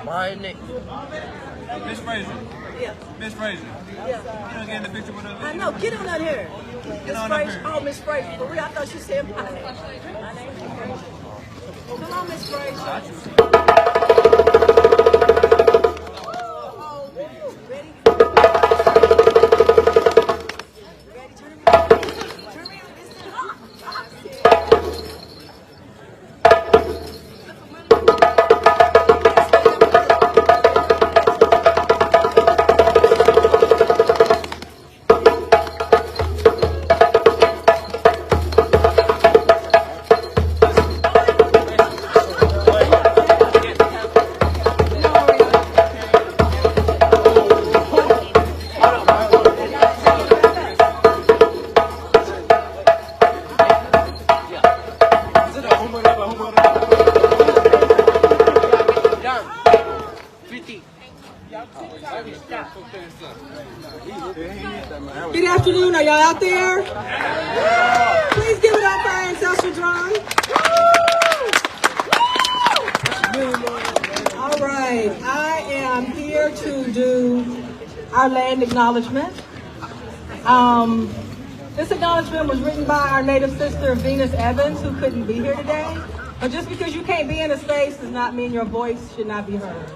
My name. Miss Fraser. Yeah. Miss Fraser. Yeah. You don't get in the picture with us? I know. Get on out here. Miss on up Fraser. here. Oh, Miss Fraser. For real, I thought you said my name. My name is Fraser. Come on, Miss Fraser. Oh, ready? Ready? Turn around. Turn around. Listen. Good afternoon, are y'all out there? Please give it up for our ancestral drum. All right, I am here to do our land acknowledgement. This acknowledgement was written by our native sister, Venus Evans, who couldn't be here today. But just because you can't be in a space does not mean your voice should not be heard.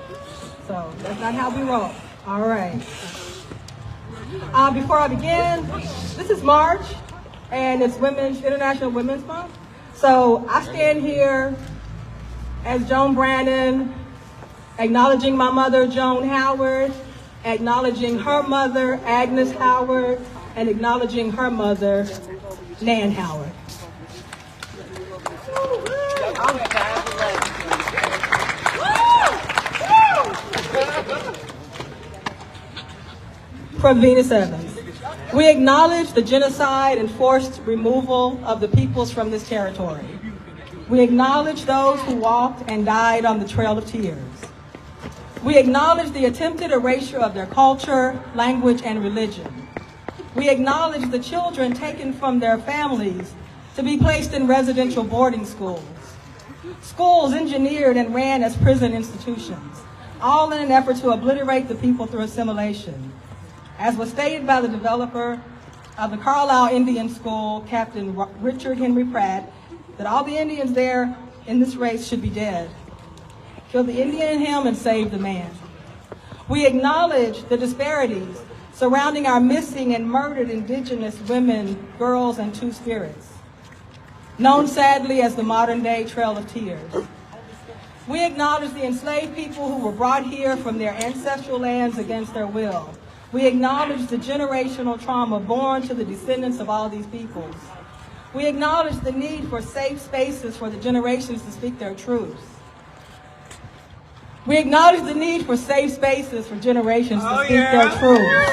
So that's not how we roll. All right. Before I begin, this is March, and it's International Women's Month. So I stand here as Joan Brannon, acknowledging my mother, Joan Howard, acknowledging her mother, Agnes Howard, and acknowledging her mother, Nan Howard. From Venus Evans. We acknowledge the genocide and forced removal of the peoples from this territory. We acknowledge those who walked and died on the Trail of Tears. We acknowledge the attempted erasure of their culture, language, and religion. We acknowledge the children taken from their families to be placed in residential boarding schools. Schools engineered and ran as prison institutions, all in an effort to obliterate the people through assimilation. As was stated by the developer of the Carlisle Indian School, Captain Richard Henry Pratt, that all the Indians there in this race should be dead. Kill the Indian in him and save the man. We acknowledge the disparities surrounding our missing and murdered indigenous women, girls, and two spirits, known sadly as the modern-day Trail of Tears. We acknowledge the enslaved people who were brought here from their ancestral lands against their will. We acknowledge the generational trauma born to the descendants of all these peoples. We acknowledge the need for safe spaces for the generations to speak their truths. We acknowledge the need for safe spaces for generations to speak their truths.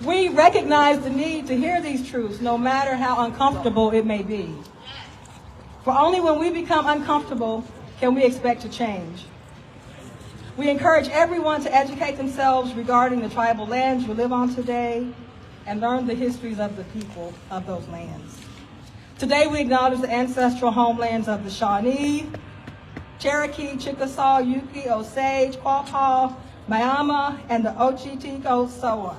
We recognize the need to hear these truths, no matter how uncomfortable it may be. For only when we become uncomfortable can we expect to change. We encourage everyone to educate themselves regarding the tribal lands we live on today and learn the histories of the people of those lands. Today we acknowledge the ancestral homelands of the Shawnee, Cherokee, Chickasaw, Yuki, Osage, Quapaw, Miami, and the Ochiticos-Sawa.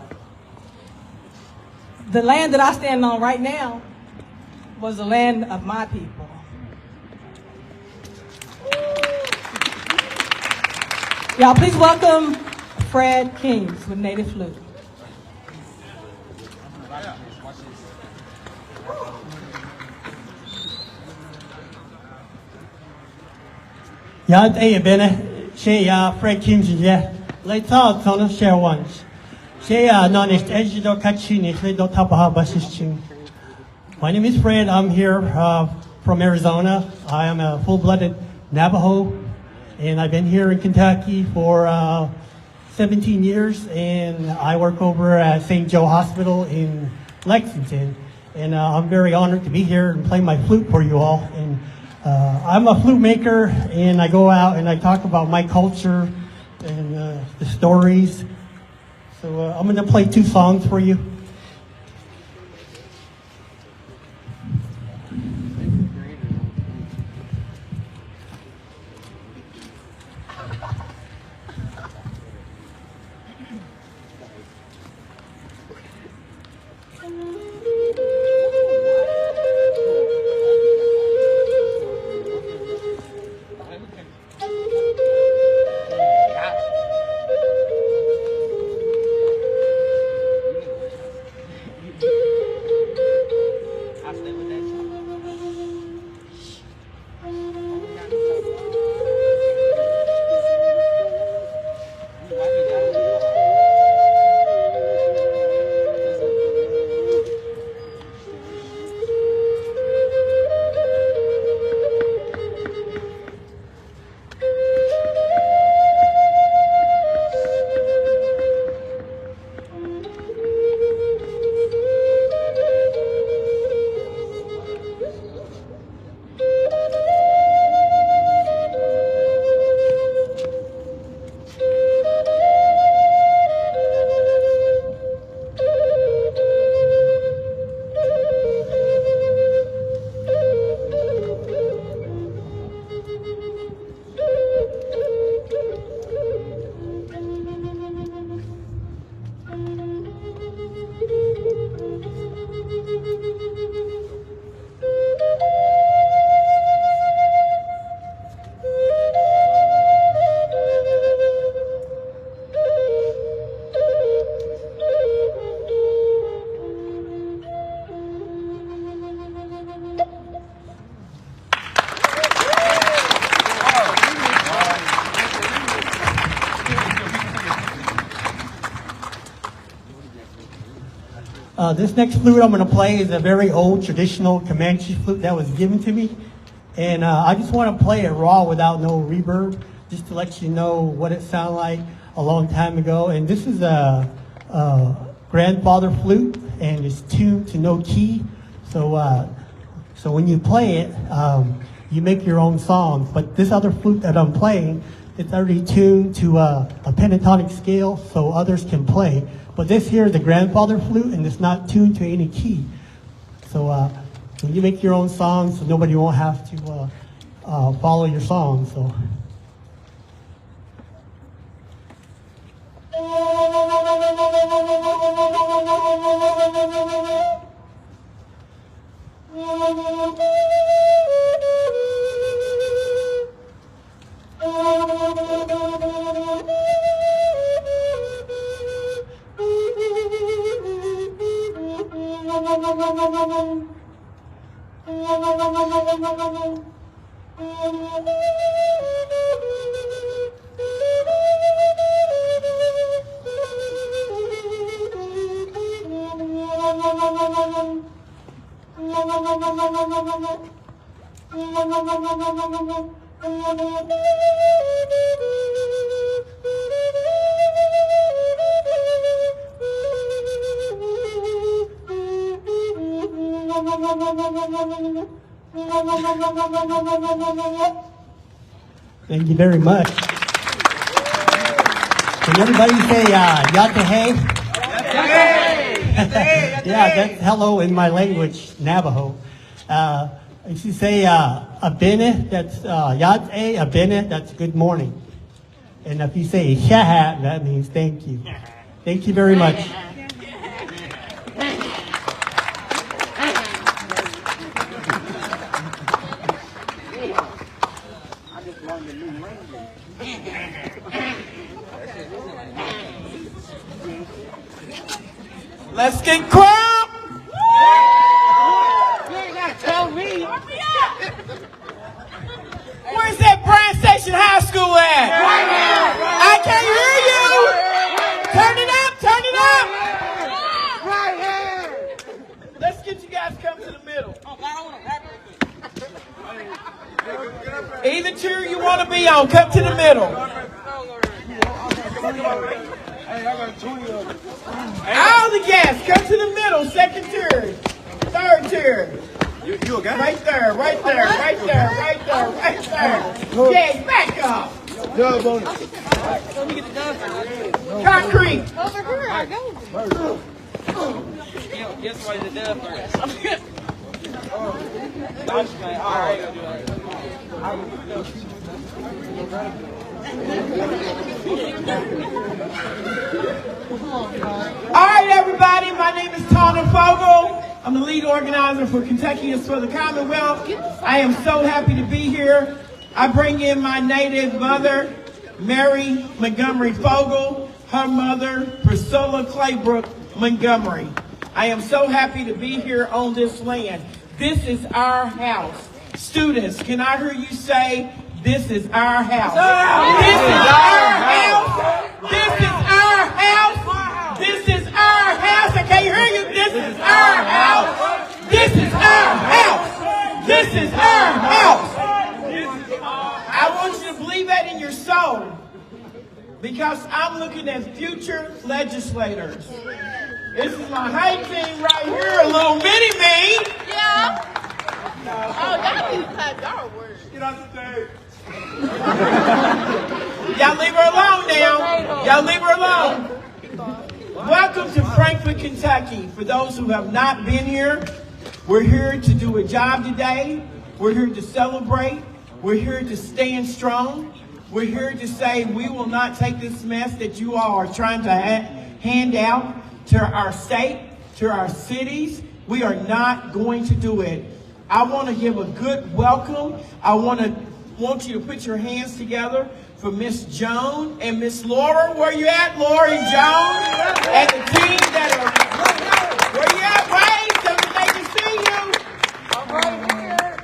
The land that I stand on right now was the land of my people. Y'all, please welcome Fred Kings with Native Flute. Ya day bene she Fred Kings je later on share ones. She non is ejido kachini she do tapaha basishin. My name is Fred. I'm here from Arizona. I am a full-blooded Navajo. And I've been here in Kentucky for 17 years, and I work over at St. Joe Hospital in Lexington. And I'm very honored to be here and play my flute for you all. And I'm a flute maker, and I go out and I talk about my culture and the stories. So I'm going to play 2 songs for you. This next flute I'm going to play is a very old traditional Comanche flute that was given to me. And I just want to play it raw without no reverb, just to let you know what it sounded like a long time ago. And this is a grandfather flute, and it's tuned to no key. So when you play it, you make your own songs. But this other flute that I'm playing, it's already tuned to a pentatonic scale so others can play. But this here is the grandfather flute, and it's not tuned to any key. So you make your own songs, so nobody won't have to follow your song. So. Thank you very much. Can everybody say Yatahe? Yeah, that's hello in my language, Navajo. If you say Abene, that's Yate, Abene, that's good morning. And if you say Shahat, that means thank you. Thank you very much. Let's get crunk! You ain't gotta tell me. Where's that Bryan Station High School at? Right here. I can't hear you. Turn it up, turn it up. Right here. Let's get you guys come to the middle. Either chair you want to be on, come to the middle. All the guests, come to the middle. Second tier, third tier. You okay? Right there, right there, right there, right there, right there. Yes, back up. Concrete. Over here, I go. Guess why the dove first? All right, everybody, my name is Tawna Fogle. I'm the lead organizer for Kentucky is for the Commonwealth. I am so happy to be here. I bring in my native mother, Mary Montgomery Fogle, her mother, Priscilla Claybrook Montgomery. I am so happy to be here on this land. This is our house. Students, can I hear you say, this is our house? This is our house. This is our house. This is our house. I can't hear you. This is our house. This is our house. This is our house. I want you to believe that in your soul, because I'm looking at future legislators. This is my high team right here, a little mini me. Yeah. Oh, y'all need to have y'all words. Get on the stage. Y'all leave her alone now. Y'all leave her alone. Welcome to Frankfort, Kentucky. For those who have not been here, we're here to do a job today. We're here to celebrate. We're here to stand strong. We're here to say we will not take this mess that you all are trying to hand out to our state, to our cities. We are not going to do it. I want to give a good welcome. I want you to put your hands together for Miss Joan and Miss Laura. Where you at, Laura and Joan? And the team that are, where you at, Wade? So that they can see you. I'm right here.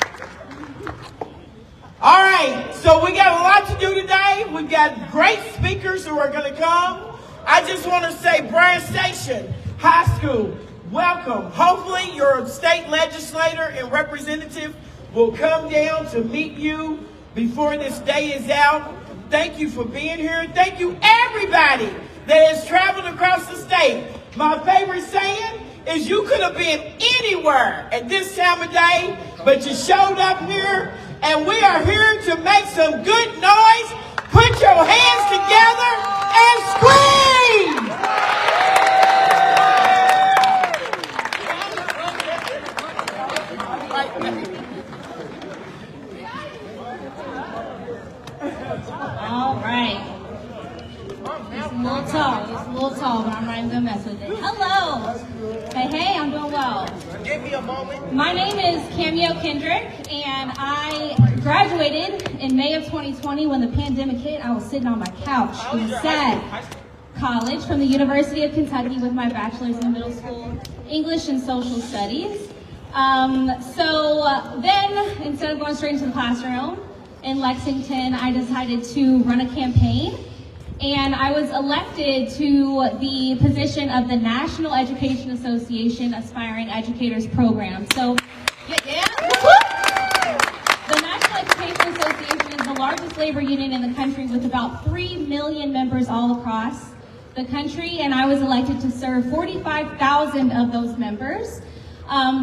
All right, so we got a lot to do today. We've got great speakers who are going to come. I just want to say Bryan Station High School, welcome. Hopefully your state legislator and representative will come down to meet you before this day is out. Thank you for being here. Thank you everybody that has traveled across the state. My favorite saying is you could have been anywhere at this time of day, but you showed up here, and we are here to make some good noise. Put your hands together and scream! All right. It's a little tall, but I'm not even gonna mess with it. Hello. Hey, I'm doing well. Give me a moment. My name is Cameo Kendrick, and I graduated in May of 2020 when the pandemic hit. I was sitting on my couch in sad college from the University of Kentucky with my bachelor's in middle school English and social studies. Then, instead of going straight into the classroom in Lexington, I decided to run a campaign. And I was elected to the position of the National Education Association Aspiring Educators Program. So, yeah. The National Education Association is the largest labor union in the country with about 3 million members all across the country. And I was elected to serve 45,000 of those members,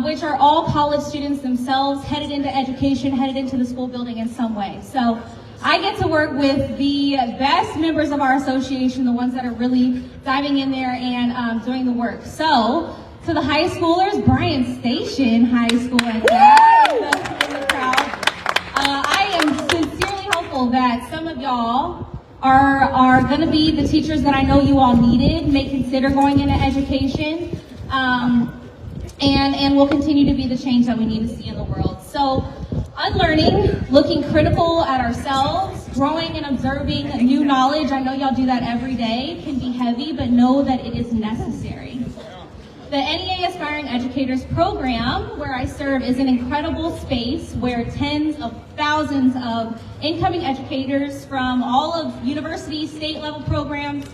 which are all college students themselves, headed into education, headed into the school building in some way. So I get to work with the best members of our association, the ones that are really diving in there and doing the work. So, to the high schoolers, Bryan Station High School at that, in the crowd, I am sincerely hopeful that some of y'all are going to be the teachers that I know you all needed, may consider going into education, and will continue to be the change that we need to see in the world. So, unlearning, looking critical at ourselves, growing and observing new knowledge. I know y'all do that every day, can be heavy, but know that it is necessary. The NEA Aspiring Educators Program, where I serve, is an incredible space where tens of thousands of incoming educators from all of university, state level programs,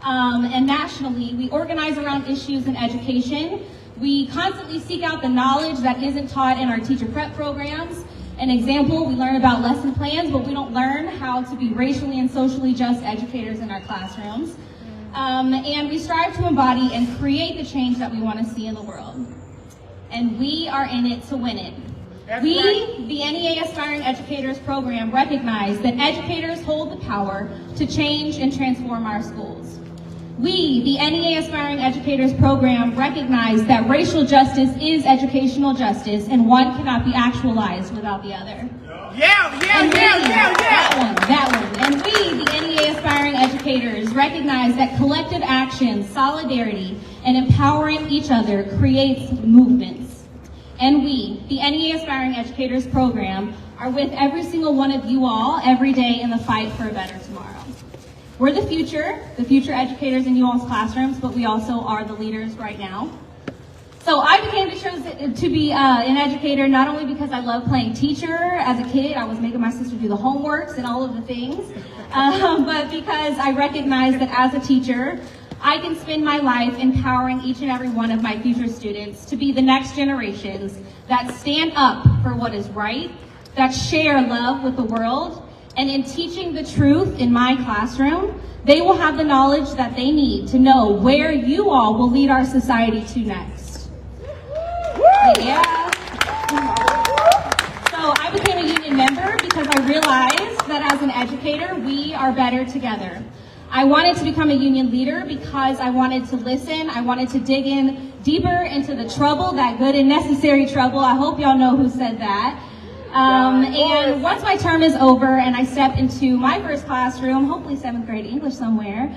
and nationally, we organize around issues in education. We constantly seek out the knowledge that isn't taught in our teacher prep programs. An example, we learn about lesson plans, but we don't learn how to be racially and socially just educators in our classrooms. And we strive to embody and create the change that we want to see in the world. And we are in it to win it. We, the NEA Aspiring Educators Program, recognize that educators hold the power to change and transform our schools. We, the NEA Aspiring Educators Program, recognize that racial justice is educational justice, and one cannot be actualized without the other. That one. And we, the NEA Aspiring Educators, recognize that collective action, solidarity, and empowering each other creates movements. And we, the NEA Aspiring Educators Program, are with every single one of you all every day in the fight for a better tomorrow. We're the future educators in you all's classrooms, but we also are the leaders right now. So I became chosen to be an educator not only because I love playing teacher as a kid, I was making my sister do the homeworks and all of the things, but because I recognize that as a teacher, I can spend my life empowering each and every one of my future students to be the next generations that stand up for what is right, that share love with the world, and in teaching the truth in my classroom, they will have the knowledge that they need to know where you all will lead our society to next. Yeah. So I became a union member because I realized that as an educator, we are better together. I wanted to become a union leader because I wanted to listen. I wanted to dig in deeper into the trouble, that good and necessary trouble. I hope y'all know who said that. And once my term is over and I step into my first classroom, hopefully 7th grade English somewhere,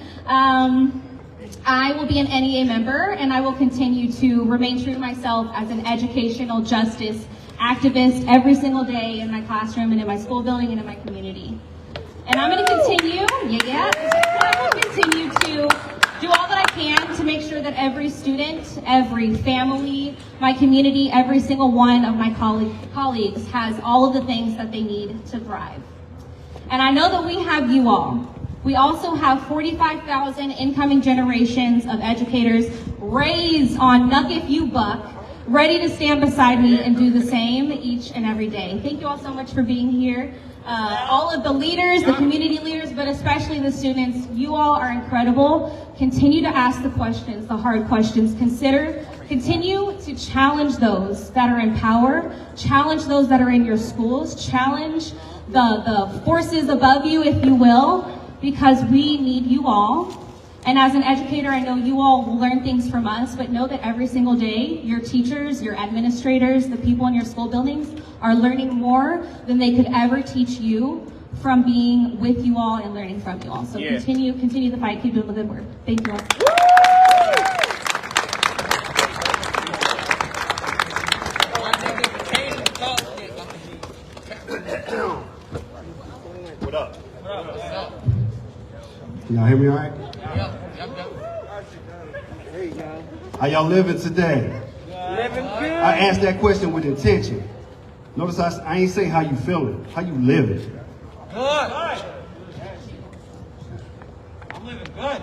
I will be an NEA member, and I will continue to remain true to myself as an educational justice activist every single day in my classroom and in my school building and in my community. And I'm going to continue, I will continue to do all that I can to make sure that every student, every family, my community, every single one of my colleagues has all of the things that they need to thrive. And I know that we have you all. We also have 45,000 incoming generations of educators raised on Nuck If You Buck, ready to stand beside me and do the same each and every day. Thank you all so much for being here. All of the leaders, the community leaders, but especially the students, you all are incredible. Continue to ask the questions, the hard questions. Continue to challenge those that are in power, challenge those that are in your schools, challenge the forces above you, if you will, because we need you all. And as an educator, I know you all will learn things from us, but know that every single day, your teachers, your administrators, the people in your school buildings are learning more than they could ever teach you from being with you all and learning from you all. So continue the fight, keep doing the good work. Thank you all. What up? Can y'all hear me all right? How y'all living today? Living good. I asked that question with intention. Notice I ain't saying how you feeling. How you living? Good. I'm living good.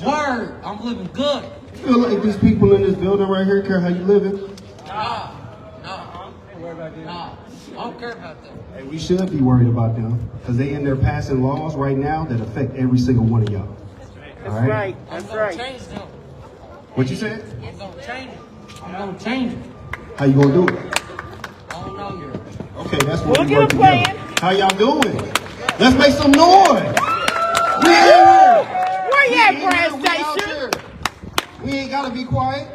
Word. I'm living good. Feel like these people in this building right here care how you living? Nah. I don't care about that. Hey, we should be worried about them because they in there passing laws right now that affect every single one of y'all. That's right. That's I'm right. gonna change them. What you said? I'm gonna change it. I'm gonna change it. How you gonna do it? I don't know yet. Okay, that's what We'll we get work a together. plan. How y'all doing? Let's make some noise. We in here. Where you at, We Brad in here. We out Station? here. We ain't gotta be quiet.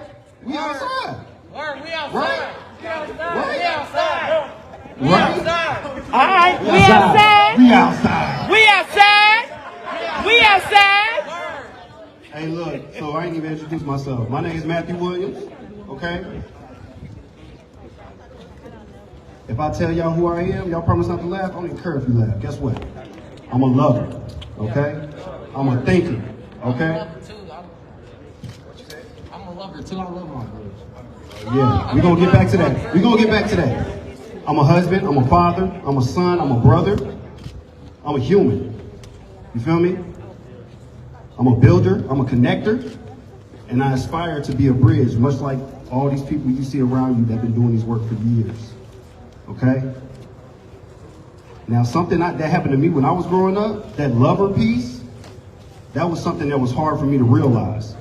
We outside. Word. We outside. Right? We outside. Right? We outside. We Right? outside. All right, we outside. We outside. We outside. We outside. Hey, look, so I ain't even introduced myself. My name is Matthew Williams, okay? If I tell y'all who I am, y'all promise not to laugh? I don't even care if you laugh. Guess what? I'm a lover, okay? I'm a thinker, okay? I'm a lover too. I love my girls. Yeah, we're gonna get back to that. We're gonna get back to that. I'm a husband, I'm a father, I'm a son, I'm a brother, I'm a human. You feel me? I'm a builder, I'm a connector, and I aspire to be a bridge, much like all these people you see around you that have been doing this work for years. Okay? Now, something that happened to me when I was growing up, that lover piece, that was something that was hard for me to realize.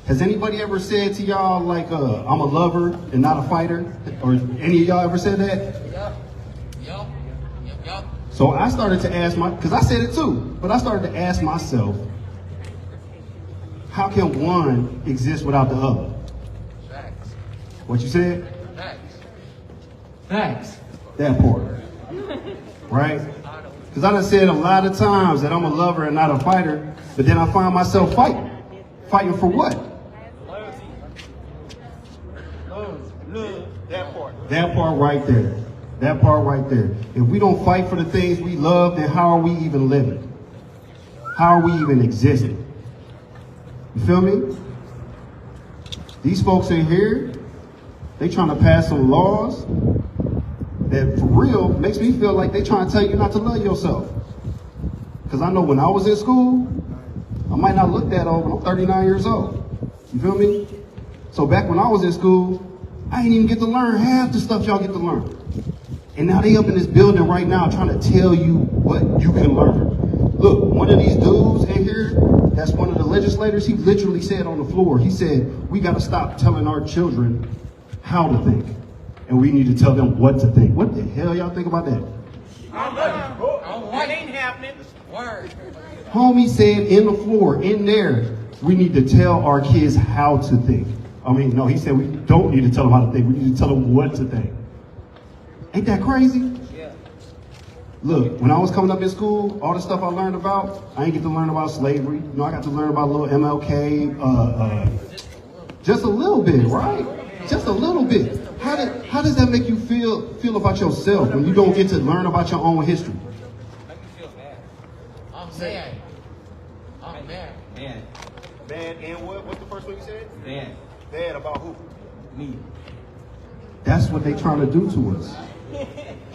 Has anybody ever said to y'all, like, I'm a lover and not a fighter? Or any of y'all ever said that? Yup. So I started to ask because I said it too, but I started to ask myself, how can one exist without the other? Facts. What you said? Facts. That part. Right? Because I done said a lot of times that I'm a lover and not a fighter, but then I find myself fighting. Fighting for what? That part right there. That part right there. If we don't fight for the things we love, then how are we even living? How are we even existing? You feel me? These folks in here, they trying to pass some laws that for real makes me feel like they trying to tell you not to love yourself. Because I know when I was in school, I might not look that old, but I'm 39 years old. You feel me? So back when I was in school, I didn't even get to learn half the stuff y'all get to learn. And now they up in this building right now trying to tell you what you can learn. Look, one of these dudes in here, that's one of the legislators, he literally said on the floor, he said, we got to stop telling our children how to think. And we need to tell them what to think. What the hell y'all think about that? What ain't happening? Word. Homie said in the floor, in there, we need to tell our kids how to think. I mean, no, he said we don't need to tell them how to think. We need to tell them what to think. Ain't that crazy? Yeah. Look, when I was coming up in school, all the stuff I learned about, I didn't get to learn about slavery. You know, I got to learn about little MLK, just a little bit, right? Just a little bit. How does that make you feel about yourself when you don't get to learn about your own history? Make me feel bad. I'm mad. I'm mad. Man, Bad and what? What's the first one you said? man, Bad about who? me. That's what they trying to do to us.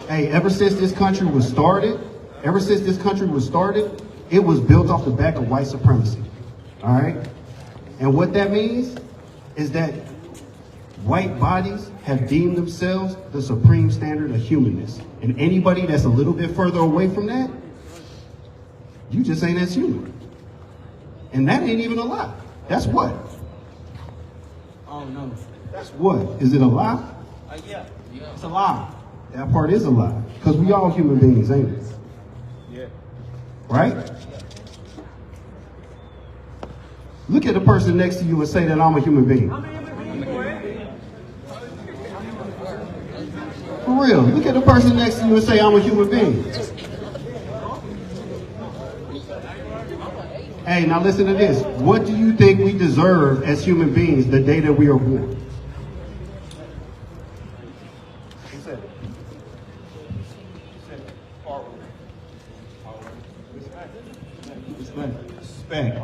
Hey, ever since this country was started, it was built off the back of white supremacy. All right? And what that means is that white bodies have deemed themselves the supreme standard of humanness. And anybody that's a little bit further away from that, you just ain't as human. And that ain't even a lie. That's what? Oh, no. That's what? Is it a lie? Yeah. It's a lie. That part is a lie. Because we all human beings, ain't it? Yeah. Right? Look at the person next to you and say that I'm a human being. For real, look at the person next to you and say I'm a human being. Hey, now listen to this. What do you think we deserve as human beings the day that we are born? Respect.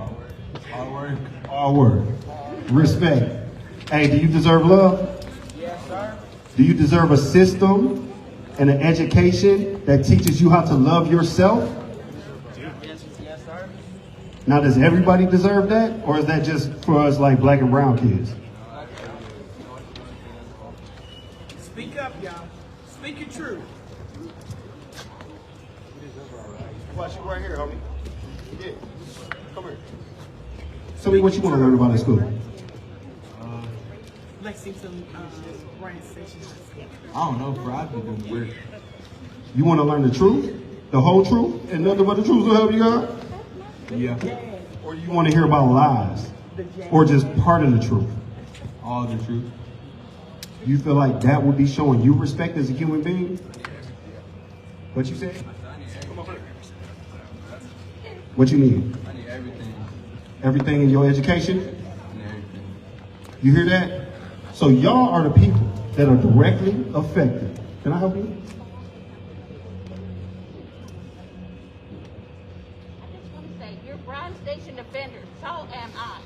Hard work. Respect. Hey, do you deserve love? Yes, sir. Do you deserve a system and an education that teaches you how to love yourself? Yes, sir. Now, does everybody deserve that? Or is that just for us like black and brown kids? Speak up, y'all. Speak your truth. Watch you right here, homie. Yeah. Come here. Tell me what you want to learn about in school. Lexington, Bryan Station. I don't know, bro. I've been doing weird. You want to learn the truth? The whole truth? And nothing but the truth will help you out? Yeah. Or you want to hear about lies? Or just part of the truth? All the truth. You feel like that would be showing you respect as a human being? What you said? What you need? I need everything. Everything in your education? I need everything. You hear that? So y'all are the people that are directly affected. Can I help you? You're Bryan Station defender, so am I.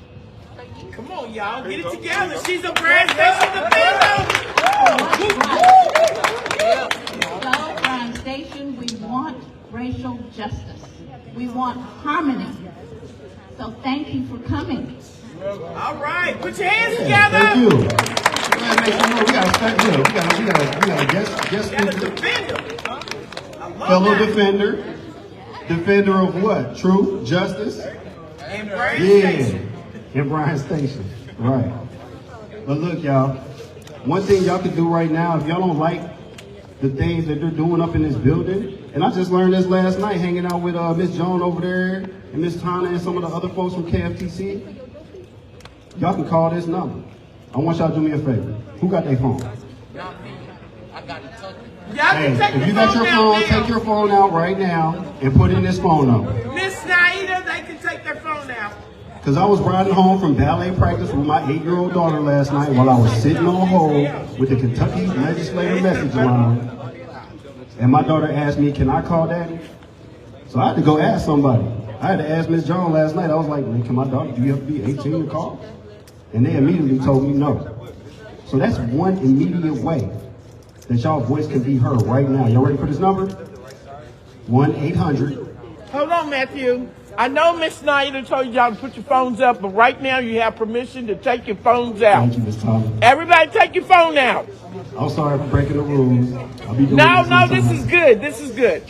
So you Come on, y'all. Get it together. She's a Bryan Station defender. So, Bryan Station, we want racial justice. We want harmony. So thank you for coming. All right. Put your hands Yeah, together. thank you. We got a guest Got a speaker. defender. I love Fellow that. defender. Defender of what? Truth, justice? And Bryan Yeah. Station. In Bryan Station. Right. But look, y'all. One thing y'all can do right now, if y'all don't like the things that they're doing up in this building, and I just learned this last night hanging out with Miss Joan over there and Miss Tana and some of the other folks from KFTC. Y'all can call this number. I want y'all to do me a favor. Who got their phone? Not me. I got it tucked. Y'all can take If the you got your phone phone, out take now. your phone out right now and put in this phone number. Miss Naida, they can take their phone out. Because I was riding home from ballet practice with my 8-year-old daughter last night while I was sitting on hold with the Kentucky legislator message line. And my daughter asked me, can I call daddy? So I had to go ask somebody. I had to ask Miss Joan last night. I was like, man, can my daughter, do you have to be 18 to call? And they immediately told me no. So that's one immediate way that y'all voice can be heard right now. Y'all ready for this number? 1-800. Hold on, Matthew. I know Miss Naida told y'all to put your phones up, but right now you have permission to take your phones out. Thank you, Miss Thomas. Everybody take your phone out. I'm sorry for breaking the rules. I'll be doing No, this no, this sometime. is good. This is good.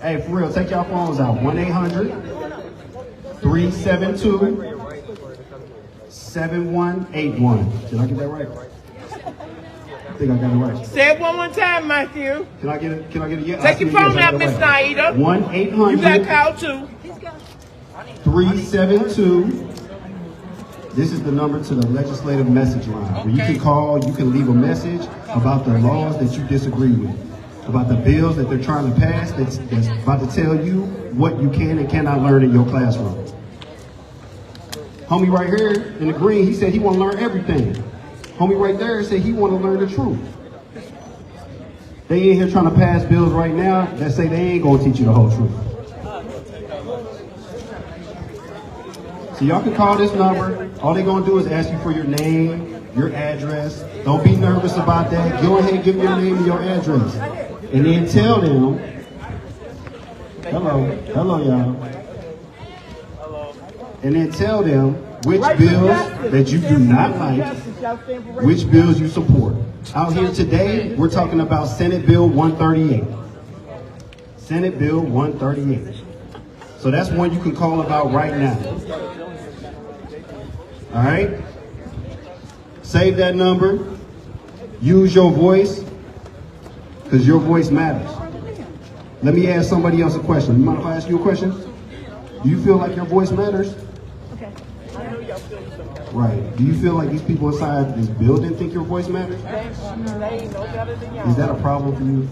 Hey, for real, take y'all phones out. 1-800-372-7181. Did I get that right? I think I got it right. Say it one more time, Matthew. Can I get it? Yes. Take your phone out, Miss Naida. You got 1-800-372. called too. This is the number to the legislative message line where you can call, you can leave a message about the laws that you disagree with, about the bills that they're trying to pass that's about to tell you what you can and cannot learn in your classroom. Homie right here in the green, he said he want to learn everything. Homie right there said he want to learn the truth. They ain't here trying to pass bills right now that say they ain't going to teach you the whole truth. So y'all can call this number. All they're going to do is ask you for your name, your address. Don't be nervous about that. Go ahead and give your name and your address. And then tell them, hello y'all. And then tell them which bills that you do not like, which bills you support. Out here today, we're talking about Senate Bill 138. Senate Bill 138. So that's one you can call about right now. All right? Save that number. Use your voice, because your voice matters. Let me ask somebody else a question. You mind if I ask you a question? Do you feel like your voice matters? Okay. Right. Do you feel like these people inside this building think your voice matters? Is that a problem for you?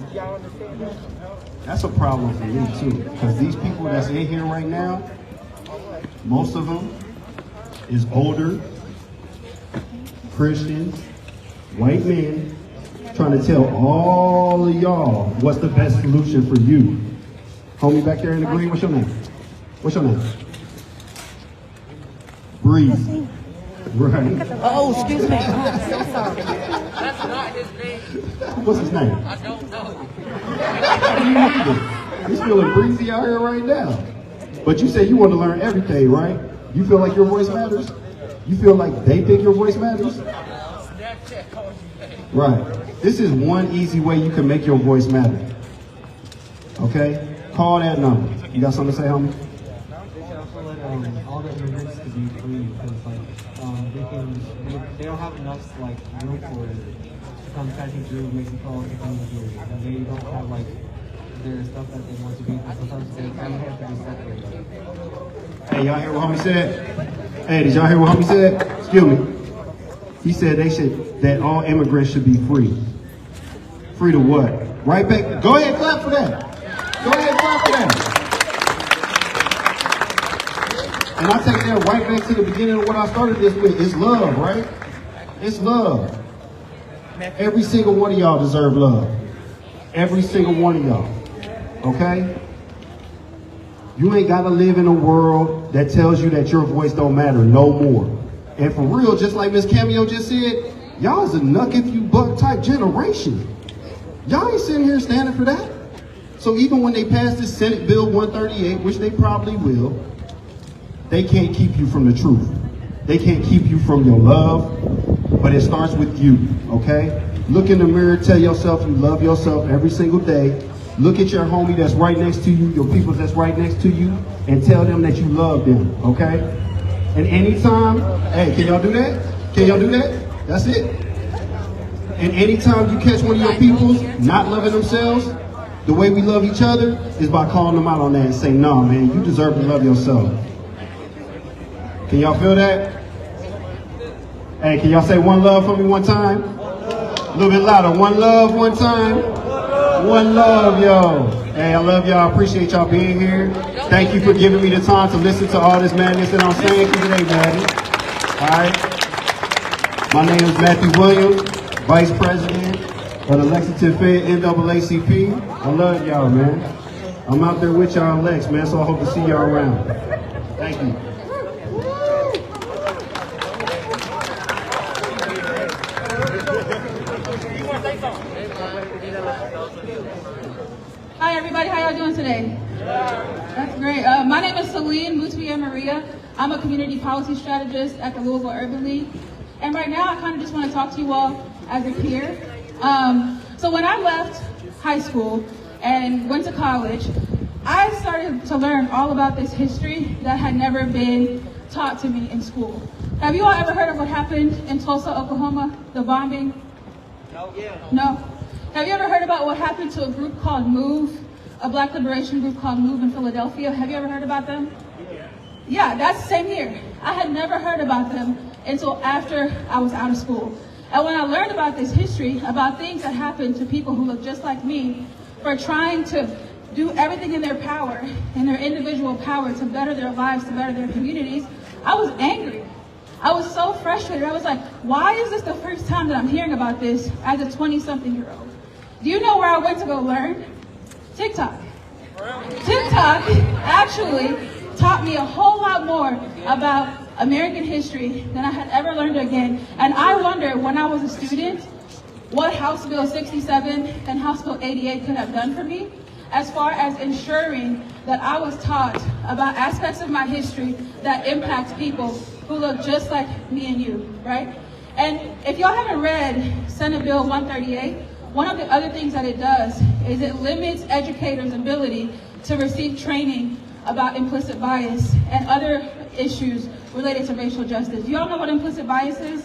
That's a problem for me too, because these people that's in here right now, most of them is older Christians, white men, trying to tell all of y'all what's the best solution for you. Homie back there in the green, what's your name? What's your name? Breeze. Right. Oh, excuse me. I'm so sorry. That's not his name. What's his name? I don't know. He's feeling breezy out here right now. But you say you want to learn everything, right? You feel like your voice matters? You feel like they think your voice matters? Right. This is one easy way you can make your voice matter. Okay? Call that number. You got something to say, homie? They should also let all the immigrants to be free, because they don't have enough room for it to come passing through Mexico to come here, and they don't have their stuff that they want to be. Sometimes their family has to be separated. Hey, y'all hear what homie said? Hey, did y'all hear what homie said? Excuse me. He said that all immigrants should be free. Free to what? Right back. Go ahead, clap for that. Go ahead, clap for that. And I take that right back to the beginning of what I started this with. It's love, right? It's love. Every single one of y'all deserve love. Every single one of y'all. Okay? You ain't got to live in a world that tells you that your voice don't matter no more. And for real, just like Miss Cameo just said, y'all is a nuck if you buck type generation. Y'all ain't sitting here standing for that. So even when they pass this Senate Bill 138, which they probably will, they can't keep you from the truth. They can't keep you from your love, but it starts with you, okay? Look in the mirror, tell yourself you love yourself every single day. Look at your homie that's right next to you, your people that's right next to you, and tell them that you love them, okay? And anytime, hey, can y'all do that? Can y'all do that? That's it. And anytime you catch one of your people not loving themselves, the way we love each other is by calling them out on that and saying, nah, man, you deserve to love yourself. Can y'all feel that? Hey, can y'all say one love for me one time? A little bit louder. One love one time. One love, yo. Hey, I love y'all. Appreciate y'all being here. Thank you for giving me the time to listen to all this madness that I'm saying today, Daddy. All right. My name is Matthew Williams, Vice President of the Lexington Fayette NAACP. I love y'all, man. I'm out there with y'all in Lex, man, so I hope to see y'all around. Thank you. Hi everybody, how y'all doing today? That's great. My name is Celine Maria. I'm a community policy strategist at the Louisville Urban League. And right now I kind of just want to talk to you all as a peer. So when I left high school and went to college, I started to learn all about this history that had never been taught to me in school. Have you all ever heard of what happened in Tulsa, Oklahoma, the bombing? No? Have you ever heard about what happened to a group called MOVE, a black liberation group called MOVE in Philadelphia? Have you ever heard about them? Yeah, that's the same here. I had never heard about them until after I was out of school. And when I learned about this history, about things that happened to people who look just like me, for trying to do everything in their power, in their individual power, to better their lives, to better their communities, I was angry. I was so frustrated. I was like, why is this the first time that I'm hearing about this as a 20-something-year-old? Do you know where I went to go learn? TikTok. TikTok actually taught me a whole lot more about American history than I had ever learned again. And I wonder, when I was a student, what House Bill 67 and House Bill 88 could have done for me as far as ensuring that I was taught about aspects of my history that impact people who look just like me and you, right? And if y'all haven't read Senate Bill 138, one of the other things that it does is it limits educators' ability to receive training about implicit bias and other issues related to racial justice. You all know what implicit bias is?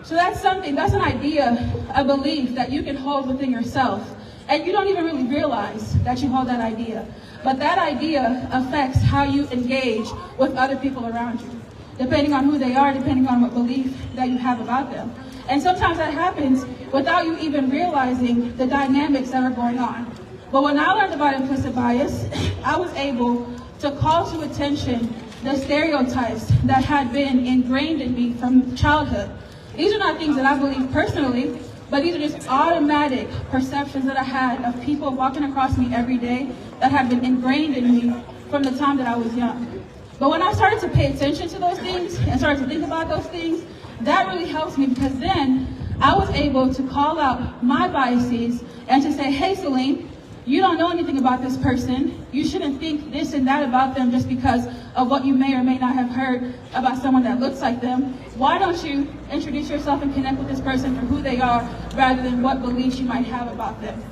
So that's an idea, a belief that you can hold within yourself, and you don't even really realize that you hold that idea. But that idea affects how you engage with other people around you, depending on who they are, depending on what belief that you have about them. And sometimes that happens without you even realizing the dynamics that are going on. But when I learned about implicit bias, I was able to call to attention the stereotypes that had been ingrained in me from childhood. These are not things that I believe personally, but these are just automatic perceptions that I had of people walking across me every day that had been ingrained in me from the time that I was young. But when I started to pay attention to those things and started to think about those things, that really helps me, because then I was able to call out my biases and to say, hey, Celine, you don't know anything about this person. You shouldn't think this and that about them just because of what you may or may not have heard about someone that looks like them. Why don't you introduce yourself and connect with this person for who they are rather than what beliefs you might have about them?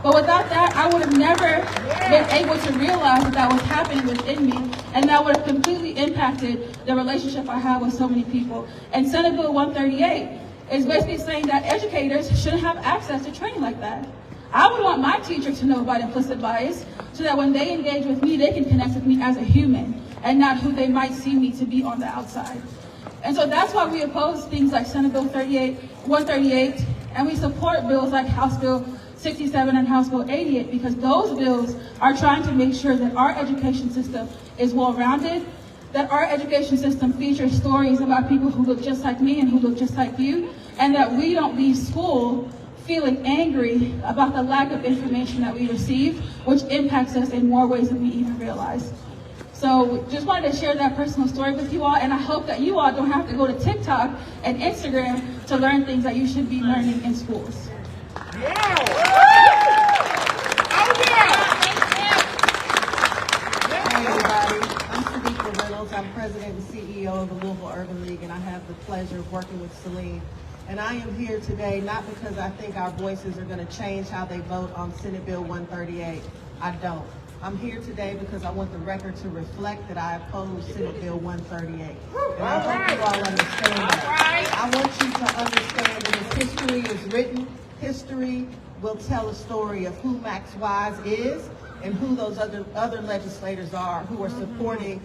But without that, I would have never been able to realize that that was happening within me, and that would have completely impacted the relationship I have with so many people. And Senate Bill 138 is basically saying that educators shouldn't have access to training like that. I would want my teacher to know about implicit bias so that when they engage with me, they can connect with me as a human and not who they might see me to be on the outside. And so that's why we oppose things like Senate Bill 138, and we support bills like House Bill 67 and House Bill 88, because those bills are trying to make sure that our education system is well-rounded, that our education system features stories about people who look just like me and who look just like you, and that we don't leave school feeling angry about the lack of information that we receive, which impacts us in more ways than we even realize. So just wanted to share that personal story with you all, and I hope that you all don't have to go to TikTok and Instagram to learn things that you should be learning in schools. I'm President and CEO of the Louisville Urban League, and I have the pleasure of working with Celine. And I am here today not because I think our voices are going to change how they vote on Senate Bill 138. I don't. I'm here today because I want the record to reflect that I oppose Senate Bill 138. And I hope you all understand that. I want you to understand that as history is written, history will tell a story of who Max Wise is and who those other legislators are who are supporting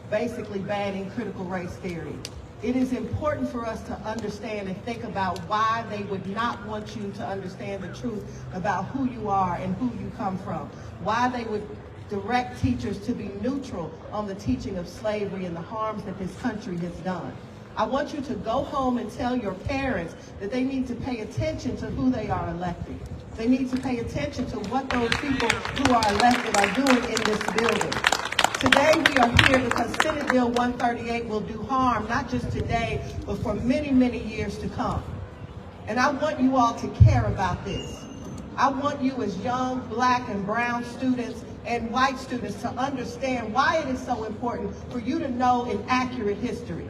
basically banning critical race theory. It is important for us to understand and think about why they would not want you to understand the truth about who you are and who you come from. Why they would direct teachers to be neutral on the teaching of slavery and the harms that this country has done. I want you to go home and tell your parents that they need to pay attention to who they are electing. They need to pay attention to what those people who are elected are doing in this building. Today we are here because Senate Bill 138 will do harm, not just today, but for many, many years to come. And I want you all to care about this. I want you as young black and brown students and white students to understand why it is so important for you to know an accurate history.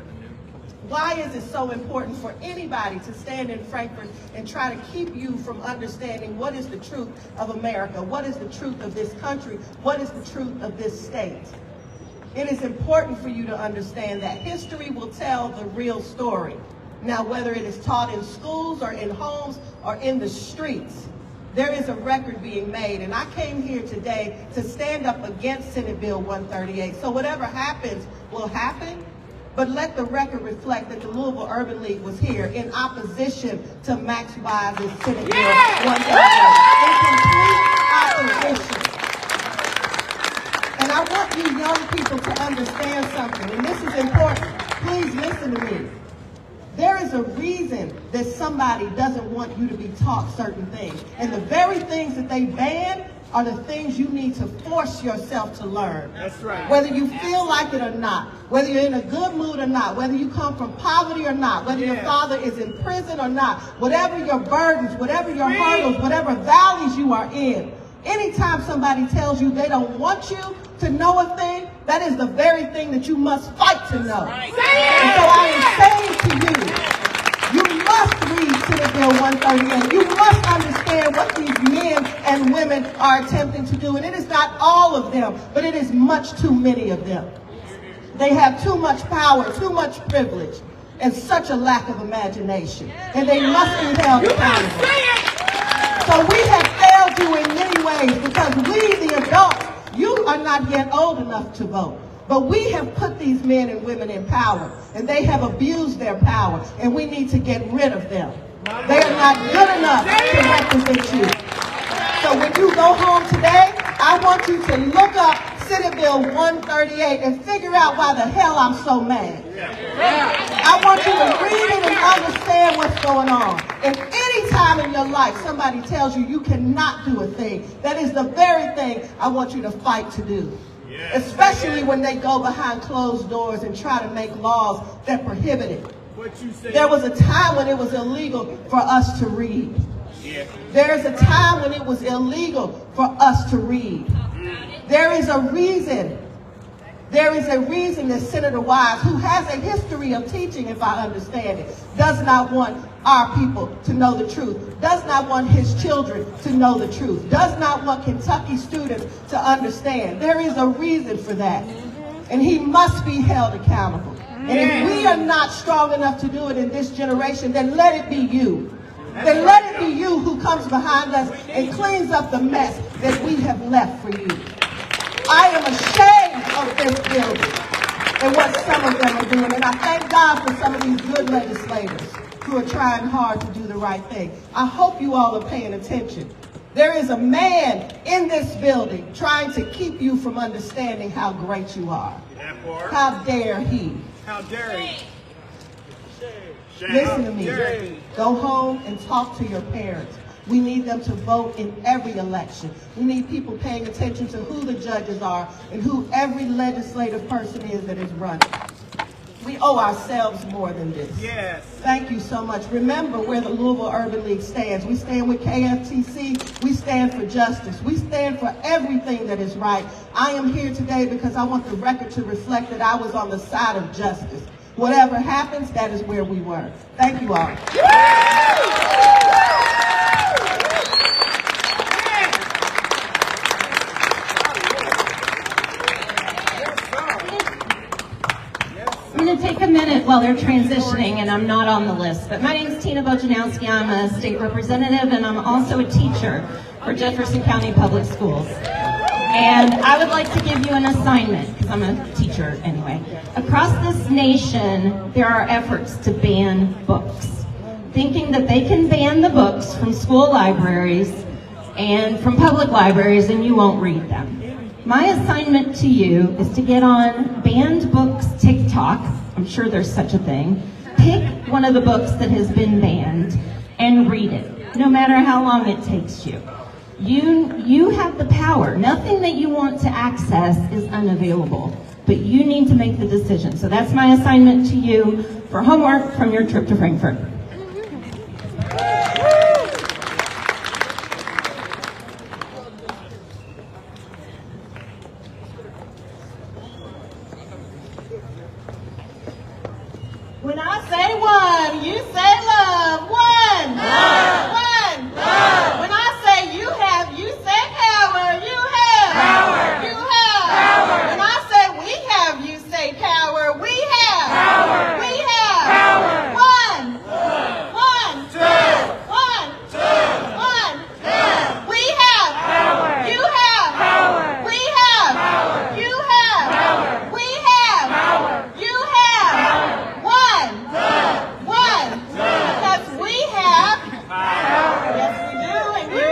Why is it so important for anybody to stand in Frankfurt and try to keep you from understanding what is the truth of America, what is the truth of this country, what is the truth of this state? It is important for you to understand that history will tell the real story. Now, whether it is taught in schools or in homes or in the streets, there is a record being made. And I came here today to stand up against Senate Bill 138. So whatever happens will happen. But let the record reflect that the Louisville Urban League was here in opposition to Max Wise's Senate Bill 138. In complete opposition. And I want you young people to understand something, and this is important. Please listen to me. There is a reason that somebody doesn't want you to be taught certain things. And the very things that they ban are the things you need to force yourself to learn. That's right. Whether you feel like it or not, whether you're in a good mood or not, whether you come from poverty or not, whether your father is in prison or not, whatever your burdens, whatever your hurdles, whatever valleys you are in, anytime somebody tells you they don't want you to know a thing, That is the very thing that you must fight to know. And so I am saying to you, you must read Senate Bill 138. You must understand what these men and women are attempting to do. And it is not all of them, but it is much too many of them. They have too much power, too much privilege, and such a lack of imagination. And they must be held accountable. So we have failed you in many ways because we, the adults, you are not yet old enough to vote. But we have put these men and women in power, and they have abused their power, and we need to get rid of them. They are not good enough to represent you. So when you go home today, I want you to look up Senate Bill 138 and figure out why the hell I'm so mad. I want you to read it and understand what's going on. If any time in your life somebody tells you you cannot do a thing, that is the very thing I want you to fight to do. Especially when they go behind closed doors and try to make laws that prohibit it. There was a time when it was illegal for us to read. There is a time when it was illegal for us to read. There is a reason. There is a reason that Senator Wise, who has a history of teaching, if I understand it, does not want our people to know the truth, does not want his children to know the truth, does not want Kentucky students to understand. There is a reason for that. And he must be held accountable. And if we are not strong enough to do it in this generation, then let it be you. Then let it be you who comes behind us and cleans up the mess that we have left for you. I am ashamed of this building and what some of them are doing. And I thank God for some of these good legislators who are trying hard to do the right thing. I hope you all are paying attention. There is a man in this building trying to keep you from understanding how great you are. How dare he? How dare he? Listen to me. Go home and talk to your parents. We need them to vote in every election. We need people paying attention to who the judges are and who every legislative person is that is running. We owe ourselves more than this. Yes. Thank you so much. Remember where the Louisville Urban League stands. We stand with KFTC. We stand for justice. We stand for everything that is right. I am here today because I want the record to reflect that I was on the side of justice. Whatever happens, that is where we were. Thank you all. I'm going to take a minute while they're transitioning, and I'm not on the list, but my name is Tina Beltranowski. I'm a state representative, and I'm also a teacher for Jefferson County Public Schools. And I would like to give you an assignment, because I'm a teacher anyway. Across this nation, there are efforts to ban books, thinking that they can ban the books from school libraries and from public libraries, and you won't read them. My assignment to you is to get on Banned Books TikTok. I'm sure there's such a thing. Pick one of the books that has been banned and read it, no matter how long it takes you. You have the power. Nothing that you want to access is unavailable, but you need to make the decision. So that's my assignment to you for homework from your trip to Frankfurt. When I say one, you say love. One. Love. One. Love. When I say you have, you say power. You have. Power. You have. Power. When I say we have, you say power. We have. Power. We have. Power. One. Love. One. Two. One. Two. One. Love. We have. Power. You have. Power. We have. Power. You have. Power. We have. Power. You have. Power. One. Because we have power. Yes, we do, and you do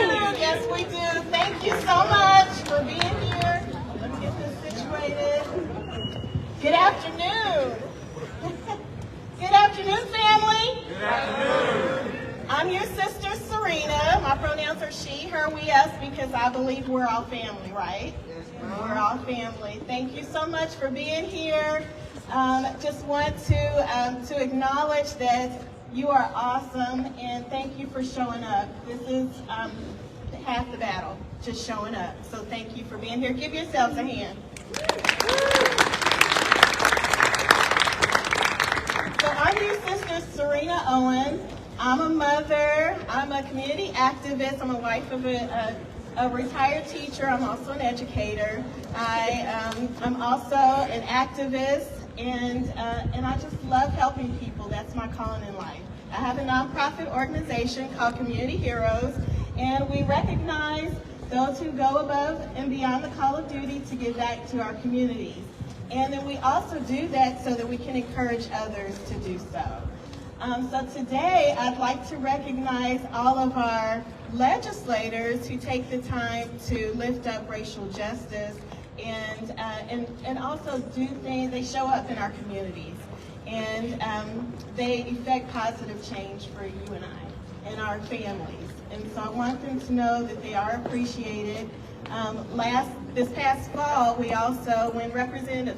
too. Yes, we do. Thank you so much for being here. Let's get this situated. Good afternoon. Good afternoon, family. Good afternoon. I'm your sister, Serena. My pronouns are she, her, we, us, because I believe we're all family, right? Yes, we're all family. Thank you so much for being here. Just want to acknowledge that you are awesome, and thank you for showing up. This is half the battle, just showing up. So thank you for being here. Give yourselves a hand. So I'm your sister, Serena Owen. I'm a mother. I'm a community activist. I'm a wife of a retired teacher. I'm also an educator. I'm also an activist, and I just love helping people. That's my calling in life. I have a nonprofit organization called Community Heroes, and we recognize those who go above and beyond the call of duty to give back to our communities. And then we also do that so that we can encourage others to do so. So today, I'd like to recognize all of our legislators who take the time to lift up racial justice and also do things. They show up in our communities, and they effect positive change for you and I and our families. And so I want them to know that they are appreciated. This past fall, we also, when Representative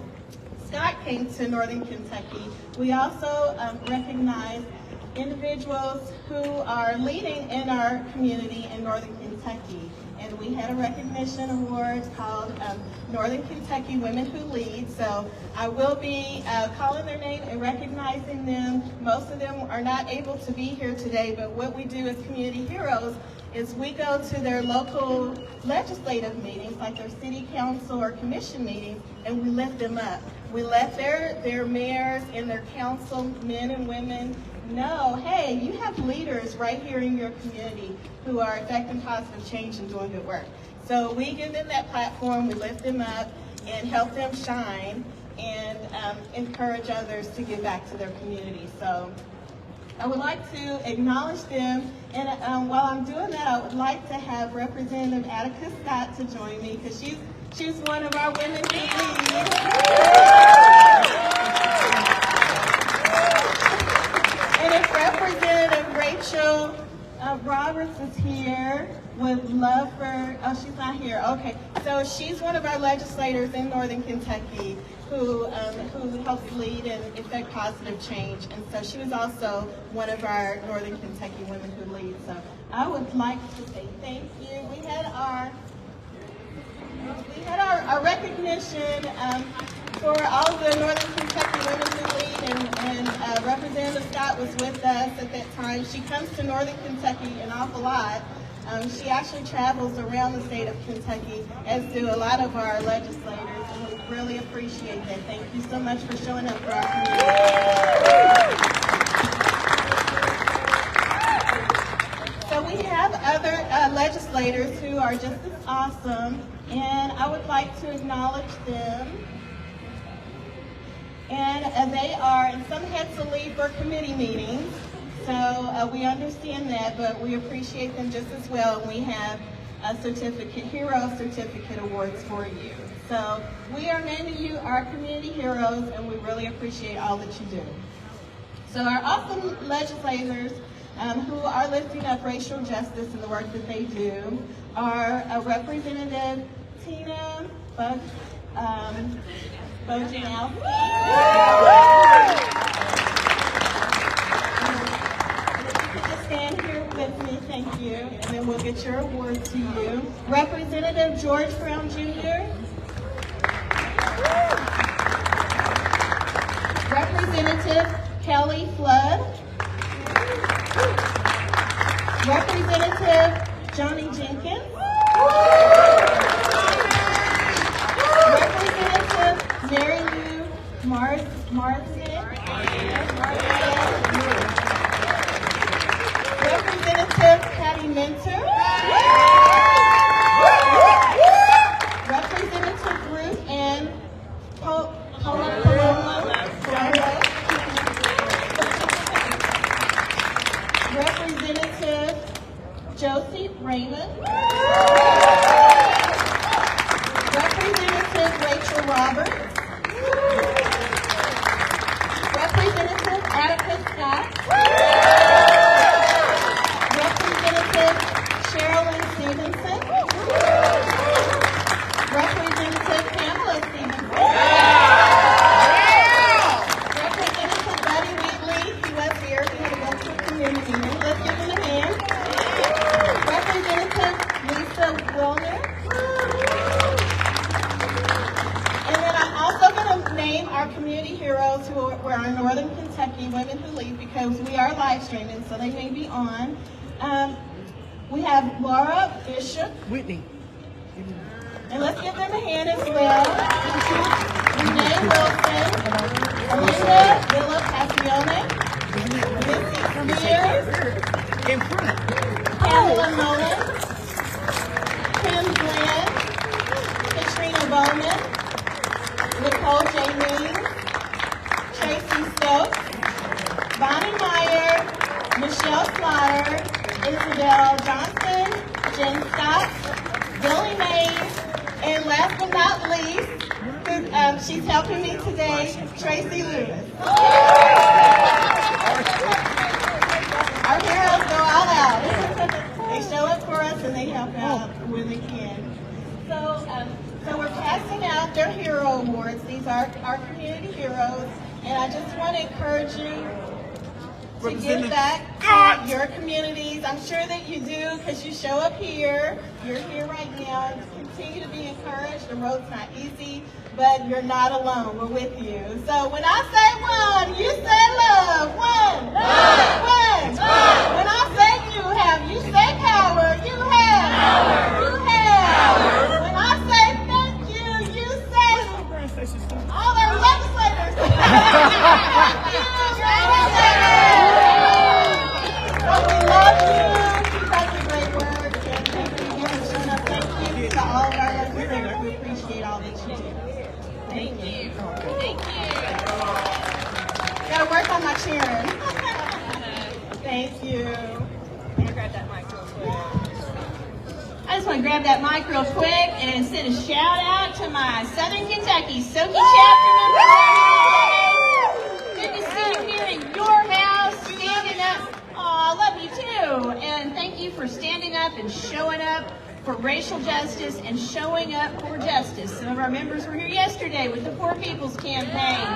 Scott came to Northern Kentucky, we also recognized individuals who are leading in our community in Northern Kentucky. And we had a recognition award called Northern Kentucky Women Who Lead. So I will be calling their name and recognizing them. Most of them are not able to be here today, but what we do as community heroes is we go to their local legislative meetings, like their city council or commission meetings, and we lift them up. We let their mayors and their council men and women know, hey, you have leaders right here in your community who are effecting positive change and doing good work. So we give them that platform, we lift them up and help them shine and encourage others to give back to their community. So I would like to acknowledge them, and while I'm doing that, I would like to have Representative Attica Scott to join me, because she's one of our women who lead. And if Representative Rachel Roberts is here, would love for, oh, she's not here, okay. So she's one of our legislators in Northern Kentucky who helps lead and effect positive change. And so she was also one of our Northern Kentucky women who lead. So I would like to say thank you. We had our recognition for all the Northern Kentucky women who lead, and Representative Scott was with us at that time. She comes to Northern Kentucky an awful lot. She actually travels around the state of Kentucky, as do a lot of our legislators, and we really appreciate that. Thank you so much for showing up for our community. So we have other legislators who are just as awesome, and I would like to acknowledge them. And they are, and some had to leave for committee meetings, so we understand that, but we appreciate them just as well. And we have a hero certificate awards for you. So we are naming you our community heroes, and we really appreciate all that you do. So our awesome legislators who are lifting up racial justice and the work that they do are Representative Tina Beltranowski. Just stand here with me, thank you, and then we'll get your award to you. Representative George Brown Jr. Representative Kelly Flood. Representative Johnny Jenkins. Representative Mary Lou Marsden. Representative Patty Minter. Representative Ruth Ann Paloma. Representative Josie Raymond. Representative Rachel Roberts. Representative Attica Scott. Representative Sherilyn Stevenson. Representative Pamela Stevenson. Representative Buddy Wheatley, he was here, he had to go to a community meeting. Let's give him a hand. Representative Lisa Wilner. be women who lead because we are live streaming, so they may be on. We have Laura Bishop. Whitney. And let's give them a hand as well. Renee Wilson, Linda Villa Cassione, Missy Spears, Pamela Nolan, Kim Glenn, Katrina Bowman, Nicole J. Means, Tracy Stokes, Bonnie Meyer, Michelle Slaughter, Isabel Johnson, Jen Scott, Billy Mays, and last but not least, she's helping me today, Tracy Lewis. Our heroes go all out. They show up for us and they help out where they can. So we're passing out their hero awards. These are our community heroes, and I just want to encourage you to give back to your communities. I'm sure that you do because you show up here. You're here right now. Continue to be encouraged. The road's not easy, but you're not alone. We're with you. So when I say one, you say love. One. Love. One. Love. When I say you say power. You have. Power. You have. Power. When I say thank you, you say all our legislators. Thank you, legislators. Well, we love you. Keep up the great work. And thank you again for showing up. Thank you to all of our legislators. We appreciate all that you do. Thank you. Thank you. Gotta work on my cheering. Thank you. Grab that mic real quick. I just want to grab that mic real quick and send a shout out to my Southern Kentucky Soki chapter member. Good to see you here in your house, standing up. Oh, I love you too. And thank you for standing up and showing up for racial justice and showing up for justice. Some of our members were here yesterday with the Poor People's Campaign.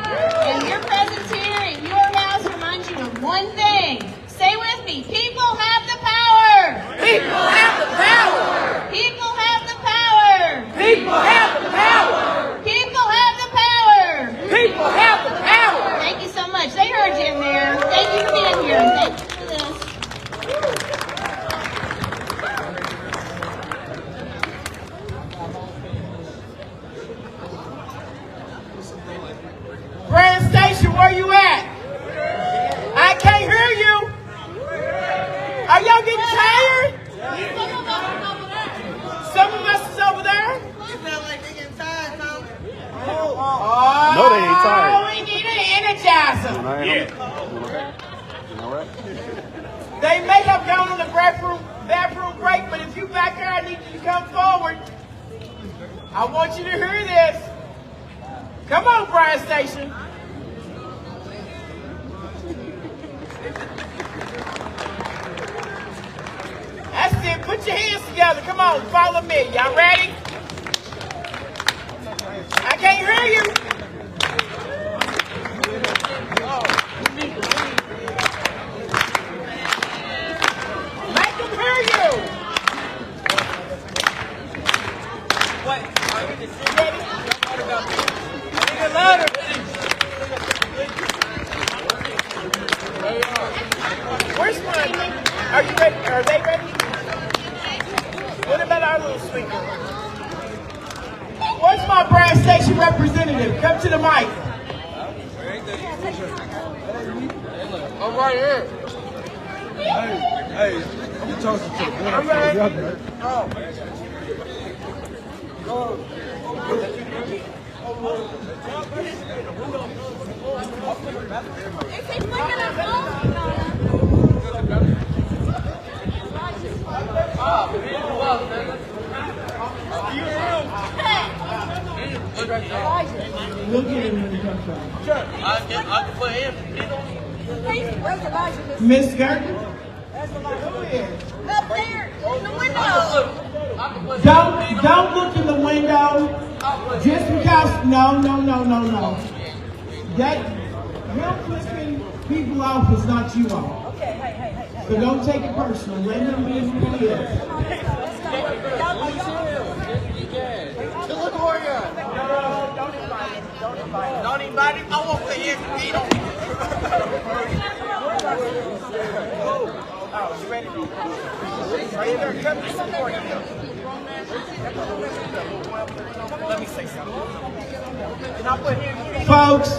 And your presence here in your house reminds you of one thing. Say with me, people have the power. People have the power. People have the power. People have the power. People have the power. People have the power. Thank you so much. They heard you in there. Thank you for being here. Thank you for this. Grand Station, where you at? I can't hear you. Are y'all getting tired? Some of us is over there. You sound like they getting tired, Tom. Oh, No, they ain't tired. we need an energizer. They may have gone on the bathroom break, but if you back there, I need you to come forward. I want you to hear this. Come on, Bryan Station. That's it. Put your hands together. Come on, follow me. Y'all ready? I can't hear you. Make them hear you. What? Are you ready? Nigga, louder. Where's mine? Are you ready? Are they ready? What about our little speaker? Where's my Bryan Station representative? Come to the mic. I'm right here. Hey, you talking to Look at him when he comes from. I can put him. Miss Garrison? Up there, in the window. Don't look in the window. Just because, no. That him flipping people off is not you all. So don't take it personal. Let him be who he is. Look where you're at. Don't invite him. I won't put his feet on. Let me say something. Folks,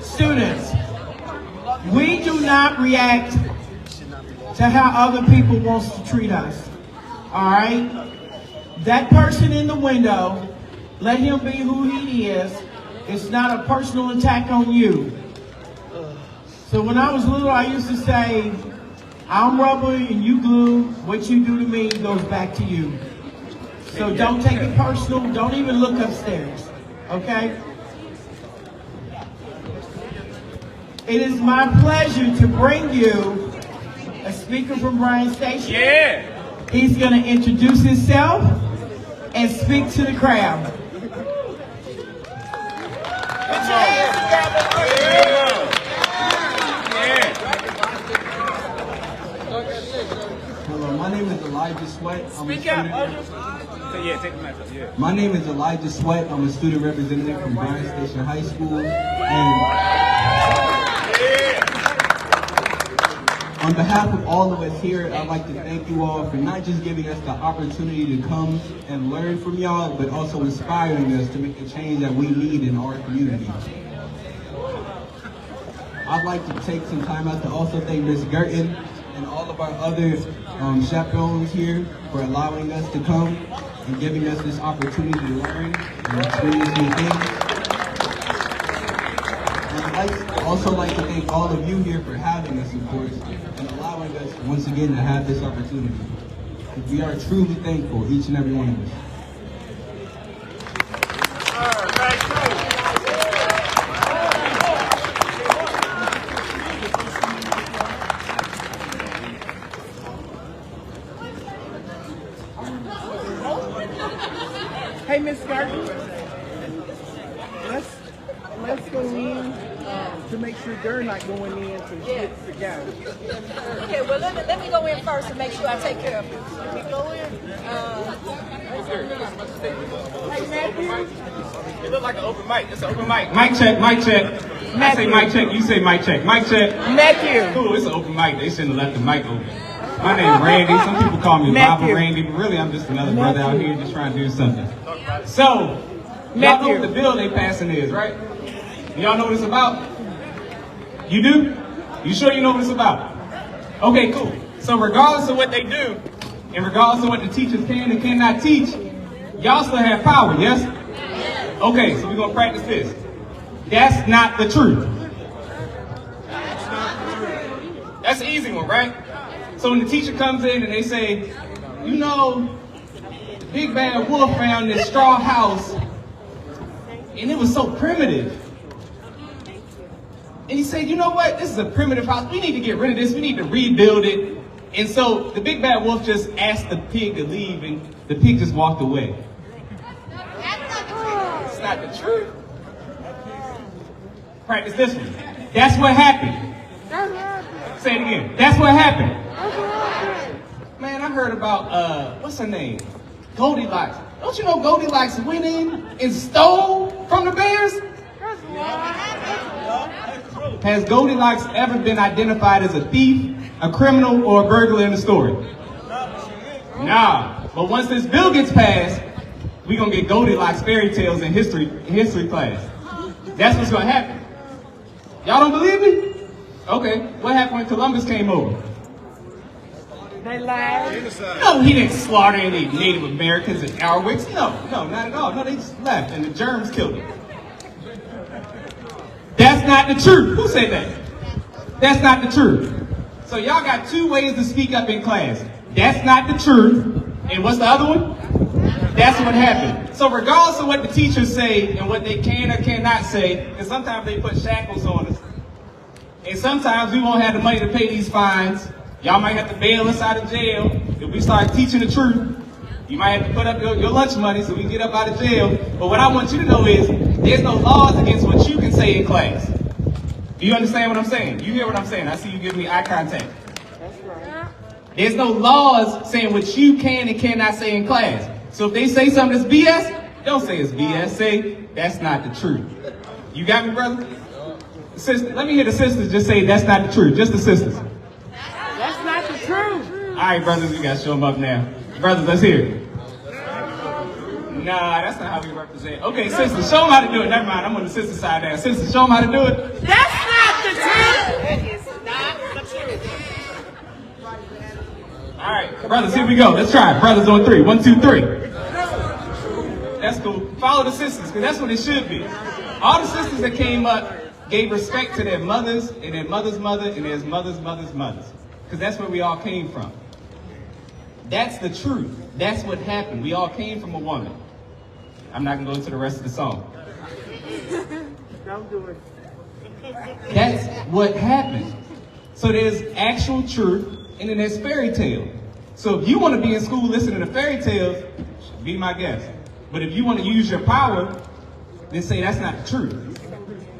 students, we do not react to how other people wants to treat us. All right? That person in the window, let him be who he is. It's not a personal attack on you. So when I was little, I used to say, I'm rubber and you glue. What you do to me goes back to you. So don't take it personal. Don't even look upstairs. Okay? It is my pleasure to bring you a speaker from Bryan Station. Yeah. He's going to introduce himself and speak to the crowd. Hello, my name is Elijah Sweat. Speak out. Yeah, take the mic up. Yeah. My name is Elijah Sweat. I'm a student representative from Bryan Station High School. And on behalf of all of us here, I'd like to thank you all for not just giving us the opportunity to come and learn from y'all, but also inspiring us to make the change that we need in our community. I'd like to take some time out to also thank Ms. Garrison and all of our other chaperones here for allowing us to come and giving us this opportunity to learn and experience new things. And I'd also like to thank all of you here for having us, of course, and allowing us once again to have this opportunity. We are truly thankful, each and every one of us. Hey, Miss Garden, let's go in to make sure they're not going in to get together. Okay, well, let me go in first and make sure I take care of it. Let me go in. Hey, Matthew. It looks like an open mic. It's an open mic. Mic check, mic check. I say mic check, you say mic check. Mic check. Matthew. Cool, it's an open mic. They shouldn't have left the mic open. My name's Randy. Some people call me Baba Randy, but really I'm just another brother out here just trying to do something. So, y'all know what the bill they passing is, right? Y'all know what it's about? You do? You sure you know what it's about? Okay, cool. So regardless of what they do, and regardless of what the teachers can and cannot teach, y'all still have power, yes? Okay, so we're going to practice this. That's not the truth. That's an easy one, right? So when the teacher comes in and they say, you know, the big bad wolf found this straw house and it was so primitive. And he said, you know what, this is a primitive house. We need to get rid of this. We need to rebuild it. And so the big bad wolf just asked the pig to leave and the pig just walked away. It's not the truth. Practice this one. That's what happened. Say it again. That's what happened. Man, I heard about, what's her name? Goldilocks. Don't you know Goldilocks went in and stole from the bears? Has Goldilocks ever been identified as a thief, a criminal, or a burglar in the story? Nah. But once this bill gets passed, we're going to get Goldilocks fairy tales in history class. That's what's going to happen. Y'all don't believe me? Okay. What happened when Columbus came over? They lied. No, he didn't slaughter any Native Americans and Arwicks. No, not at all. No, they just left and the germs killed them. That's not the truth. Who said that? That's not the truth. So y'all got two ways to speak up in class. That's not the truth. And what's the other one? That's what happened. So regardless of what the teachers say and what they can or cannot say, and sometimes they put shackles on us. And sometimes we won't have the money to pay these fines. Y'all might have to bail us out of jail if we start teaching the truth. You might have to put up your lunch money so we can get up out of jail. But what I want you to know is there's no laws against what you can say in class. Do you understand what I'm saying? You hear what I'm saying? I see you giving me eye contact. That's right. There's no laws saying what you can and cannot say in class. So if they say something that's BS, don't say it's BS. Say that's not the truth. You got me, brother? Sister, let me hear the sisters just say that's not the truth. Just the sisters. That's right, brothers, we gotta show them up now. Brothers, let's hear it. Nah, that's not how we represent. Okay, sisters, show them how to do it. Never mind, I'm on the sister side now. Sisters, show them how to do it. That's not the truth. That is not the truth. All right, brothers, here we go. Let's try it. Brothers on 3. 1, 2, 3. That's cool. Follow the sisters, because that's what it should be. All the sisters that came up gave respect to their mothers and their mother's mother and their mother's mother's mothers, because that's where we all came from. That's the truth. That's what happened. We all came from a woman. I'm not going to go into the rest of the song. Don't do it. That's what happened. So there's actual truth and then there's fairy tale. So if you want to be in school listening to fairy tales, be my guest. But if you want to use your power, then say that's not the truth.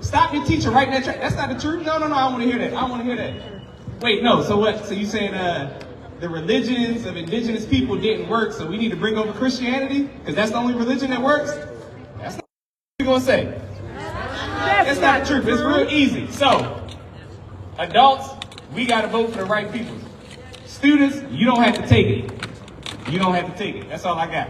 Stop your teacher right in that track. That's not the truth? No, I don't want to hear that. I don't want to hear that. Wait, no, so what? So you saying the religions of indigenous people didn't work, so we need to bring over Christianity? Because that's the only religion that works? That's not what you're going to say. That's not the truth. It's real easy. So, adults, we got to vote for the right people. Students, you don't have to take it. You don't have to take it. That's all I got.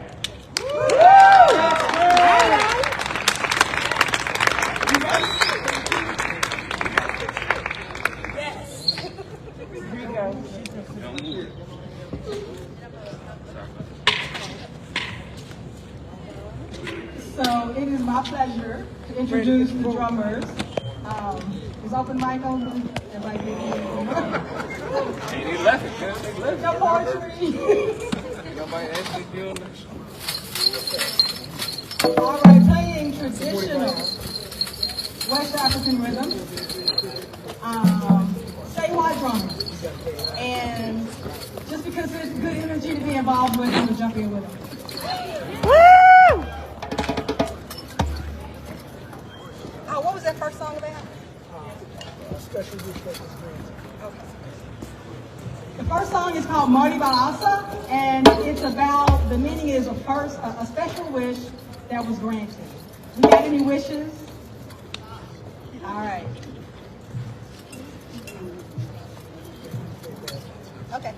So it is my pleasure to introduce the drummers. Is open mic on? Everybody get in? They left it, man. They left No poetry. Nobody actually doing this. All right, playing traditional West African rhythm. Statewide drummers. And just because there's good energy to be involved with, I'm going to jump in with them. What was that first song about? The first song is called Marty Balasa, and it's about, the meaning is a special wish that was granted. We got any wishes? All right. Okay.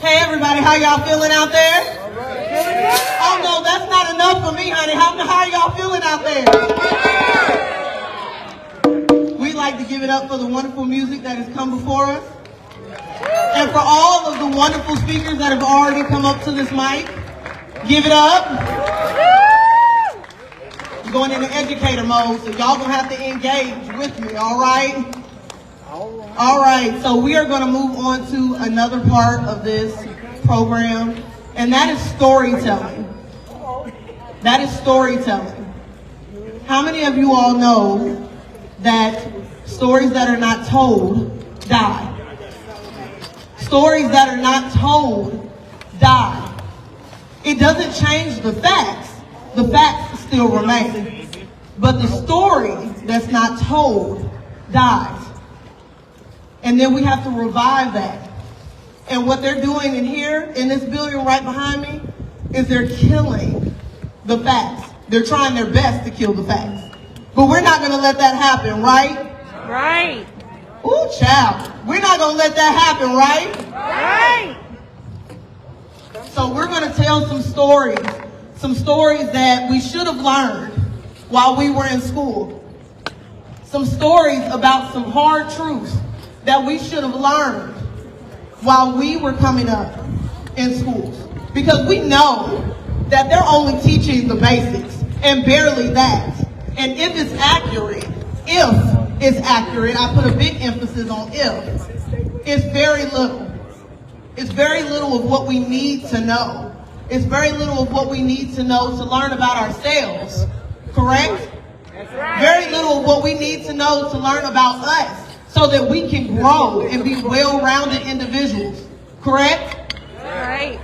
Hey everybody, how y'all feeling out there? Oh no, that's not enough for me, honey. How y'all feeling out there? We'd like to give it up for the wonderful music that has come before us. And for all of the wonderful speakers that have already come up to this mic. Give it up. We're going into educator mode, so y'all gonna have to engage with me, all right? All right, so we are gonna move on to another part of this program, and that is storytelling. That is storytelling. How many of you all know that stories that are not told die? Stories that are not told die. It doesn't change the facts. The facts still remain. But the story that's not told dies. And then we have to revive that. And what they're doing in here, in this building right behind me, is they're killing the facts. They're trying their best to kill the facts. But we're not going to let that happen, right? Right. Ooh, child. We're not going to let that happen, right? Right. So we're going to tell some stories that we should have learned while we were in school. Some stories about some hard truths that we should have learned while we were coming up in schools. Because we know that they're only teaching the basics and barely that. And if it's accurate, I put a big emphasis on if, it's very little. It's very little of what we need to know. It's very little of what we need to know to learn about ourselves, correct? Very little of what we need to know to learn about us so that we can grow and be well-rounded individuals, correct? Right.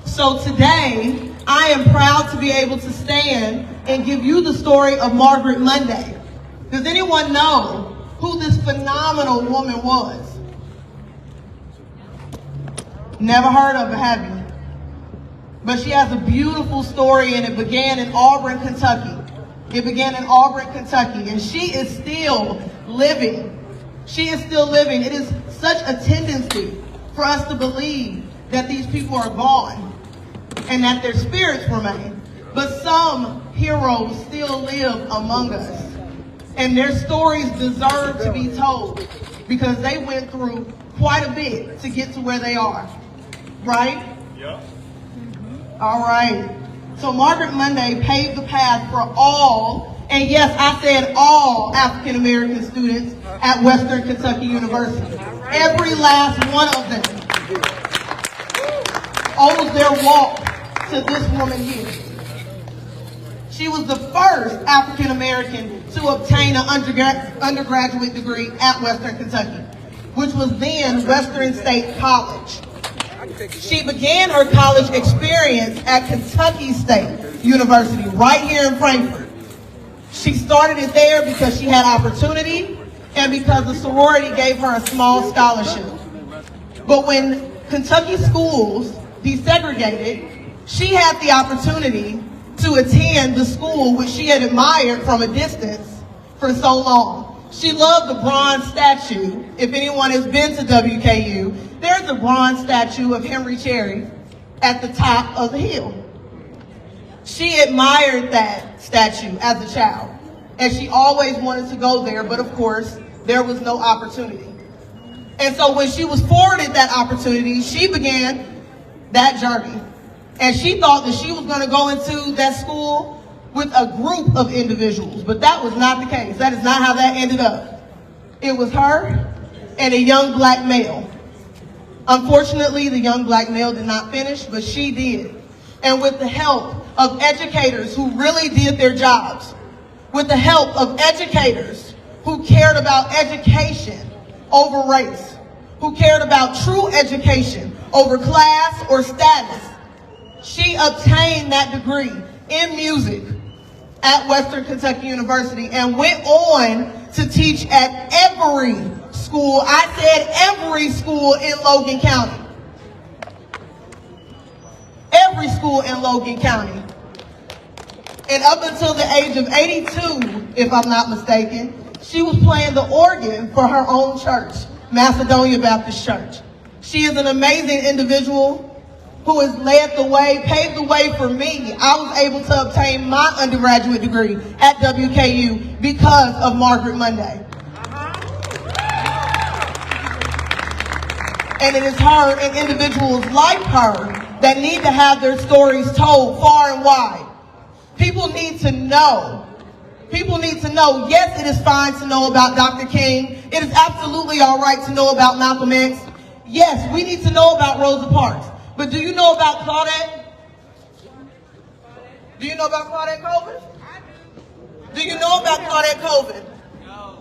So today, I am proud to be able to stand and give you the story of Margaret Monday. Does anyone know who this phenomenal woman was? Never heard of her, have you? But she has a beautiful story, and it began in Auburn, Kentucky. It began in Auburn, Kentucky, and she is still living. She is still living. It is such a tendency for us to believe that these people are gone and that their spirits remain. But some heroes still live among us, and their stories deserve to be told because they went through quite a bit to get to where they are. Right? Yeah. All right. So Margaret Monday paved the path for all, and yes, I said all African American students at Western Kentucky University. Every last one of them owes their walk to this woman here. She was the first African American to obtain an undergraduate degree at Western Kentucky, which was then Western State College. She began her college experience at Kentucky State University, right here in Frankfort. She started it there because she had opportunity and because the sorority gave her a small scholarship. But when Kentucky schools desegregated, she had the opportunity to attend the school which she had admired from a distance for so long. She loved the bronze statue. If anyone has been to WKU, there's a bronze statue of Henry Cherry at the top of the hill. She admired that statue as a child, and she always wanted to go there, but of course, there was no opportunity. And so when she was afforded that opportunity, she began that journey. And she thought that she was going to go into that school with a group of individuals, but that was not the case. That is not how that ended up. It was her and a young black male. Unfortunately, the young black male did not finish, but she did. And with the help of educators who really did their jobs, with the help of educators who cared about education over race, who cared about true education over class or status, she obtained that degree in music at Western Kentucky University and went on to teach at every school. I said every school in Logan County. Every school in Logan County. And up until the age of 82, if I'm not mistaken, she was playing the organ for her own church, Macedonia Baptist Church. She is an amazing individual. who has led the way, paved the way for me. I was able to obtain my undergraduate degree at WKU because of Margaret Monday. And it is her and individuals like her that need to have their stories told far and wide. People need to know. People need to know, yes, it is fine to know about Dr. King. It is absolutely all right to know about Malcolm X. Yes, we need to know about Rosa Parks. But do you know about Claudette? Do you know about Claudette Colvin? Do you know about Claudette Colvin?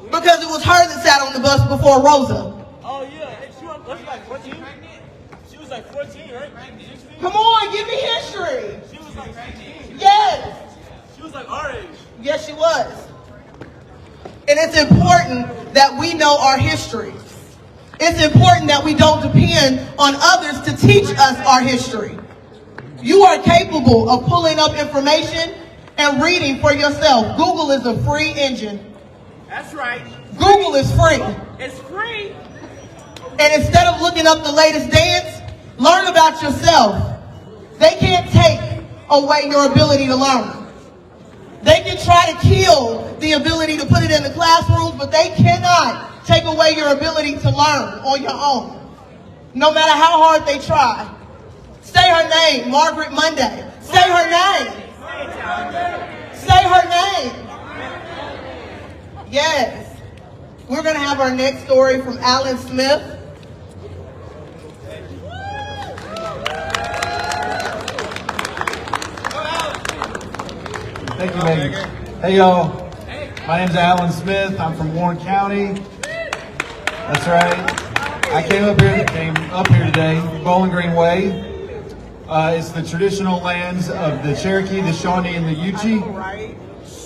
Because it was her that sat on the bus before Rosa. Oh yeah, she was like 14. She was like 14, right? Come on, give me history. She was like 19. Yes. She was like our age. Yes, she was. And it's important that we know our history. It's important that we don't depend on others to teach us our history. You are capable of pulling up information and reading for yourself. Google is a free engine. That's right. Google is free. It's free. And instead of looking up the latest dance, learn about yourself. They can't take away your ability to learn. They can try to kill the ability to put it in the classrooms, but they cannot take away your ability to learn on your own, no matter how hard they try. Say her name, Margaret Monday. Say her name. Say her name. Yes. We're going to have our next story from Alan Smith. Thank you, Megan. Hey, y'all. My name's Alan Smith. I'm from Warren County. That's right. I came up here today, Bowling Green Way. It's the traditional lands of the Cherokee, the Shawnee, and the Yuchi.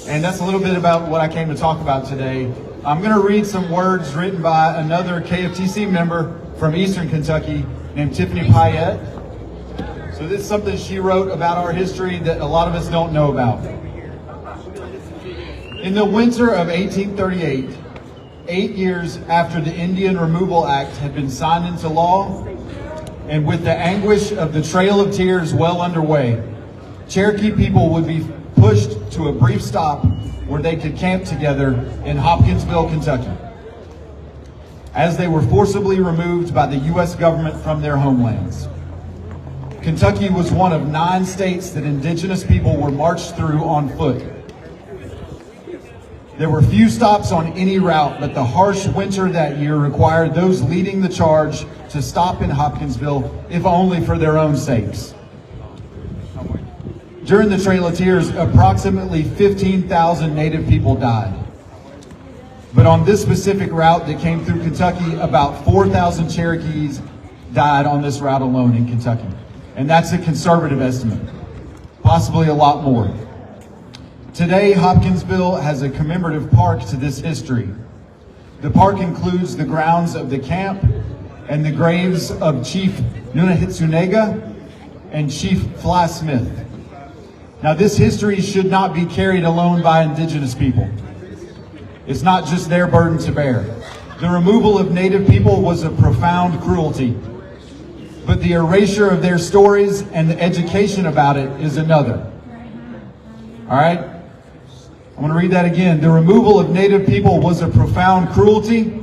And that's a little bit about what I came to talk about today. I'm going to read some words written by another KFTC member from Eastern Kentucky named Tiffany Fayette. So this is something she wrote about our history that a lot of us don't know about. In the winter of 1838, 8 years after the Indian Removal Act had been signed into law, and with the anguish of the Trail of Tears well underway, Cherokee people would be pushed to a brief stop where they could camp together in Hopkinsville, Kentucky, as they were forcibly removed by the U.S. government from their homelands. Kentucky was one of 9 states that indigenous people were marched through on foot. There were few stops on any route, but the harsh winter that year required those leading the charge to stop in Hopkinsville, if only for their own sakes. During the Trail of Tears, approximately 15,000 Native people died. But on this specific route that came through Kentucky, about 4,000 Cherokees died on this route alone in Kentucky. And that's a conservative estimate, possibly a lot more. Today, Hopkinsville has a commemorative park to this history. The park includes the grounds of the camp and the graves of Chief Nunahitsunega and Chief Fly Smith. Now, this history should not be carried alone by indigenous people. It's not just their burden to bear. The removal of Native people was a profound cruelty, but the erasure of their stories and the education about it is another. All right? I'm going to read that again. The removal of Native people was a profound cruelty,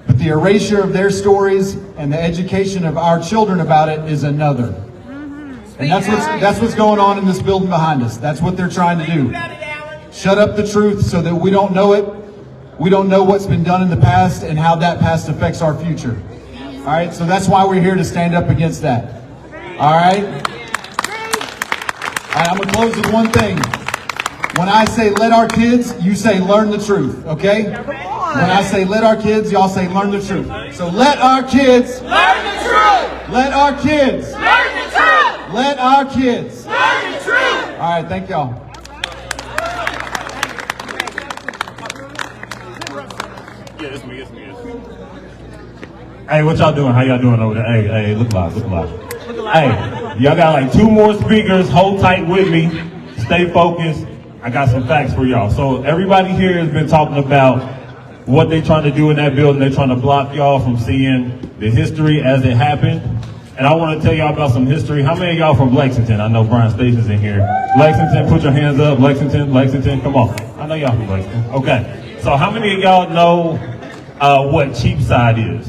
but the erasure of their stories and the education of our children about it is another. And that's what's going on in this building behind us. That's what they're trying to do. Shut up the truth so that we don't know it. We don't know what's been done in the past and how that past affects our future. All right, so that's why we're here to stand up against that. All right? All right, I'm going to close with one thing. When I say let our kids, you say learn the truth, okay? When I say let our kids, y'all say learn the truth. So let our kids learn the truth. Let our kids learn the truth. Let our kids learn the truth. All right, thank y'all. Yeah, it's me. Hey, what y'all doing? How y'all doing over there? Hey, look live. Hey, y'all got like 2 more speakers. Hold tight with me. Stay focused. I got some facts for y'all. So everybody here has been talking about what they're trying to do in that building. They're trying to block y'all from seeing the history as it happened. And I want to tell y'all about some history. How many of y'all from Lexington? I know Brian Station's in here. Lexington, put your hands up. Lexington, come on. I know y'all from Lexington. Okay. So how many of y'all know what Cheapside is?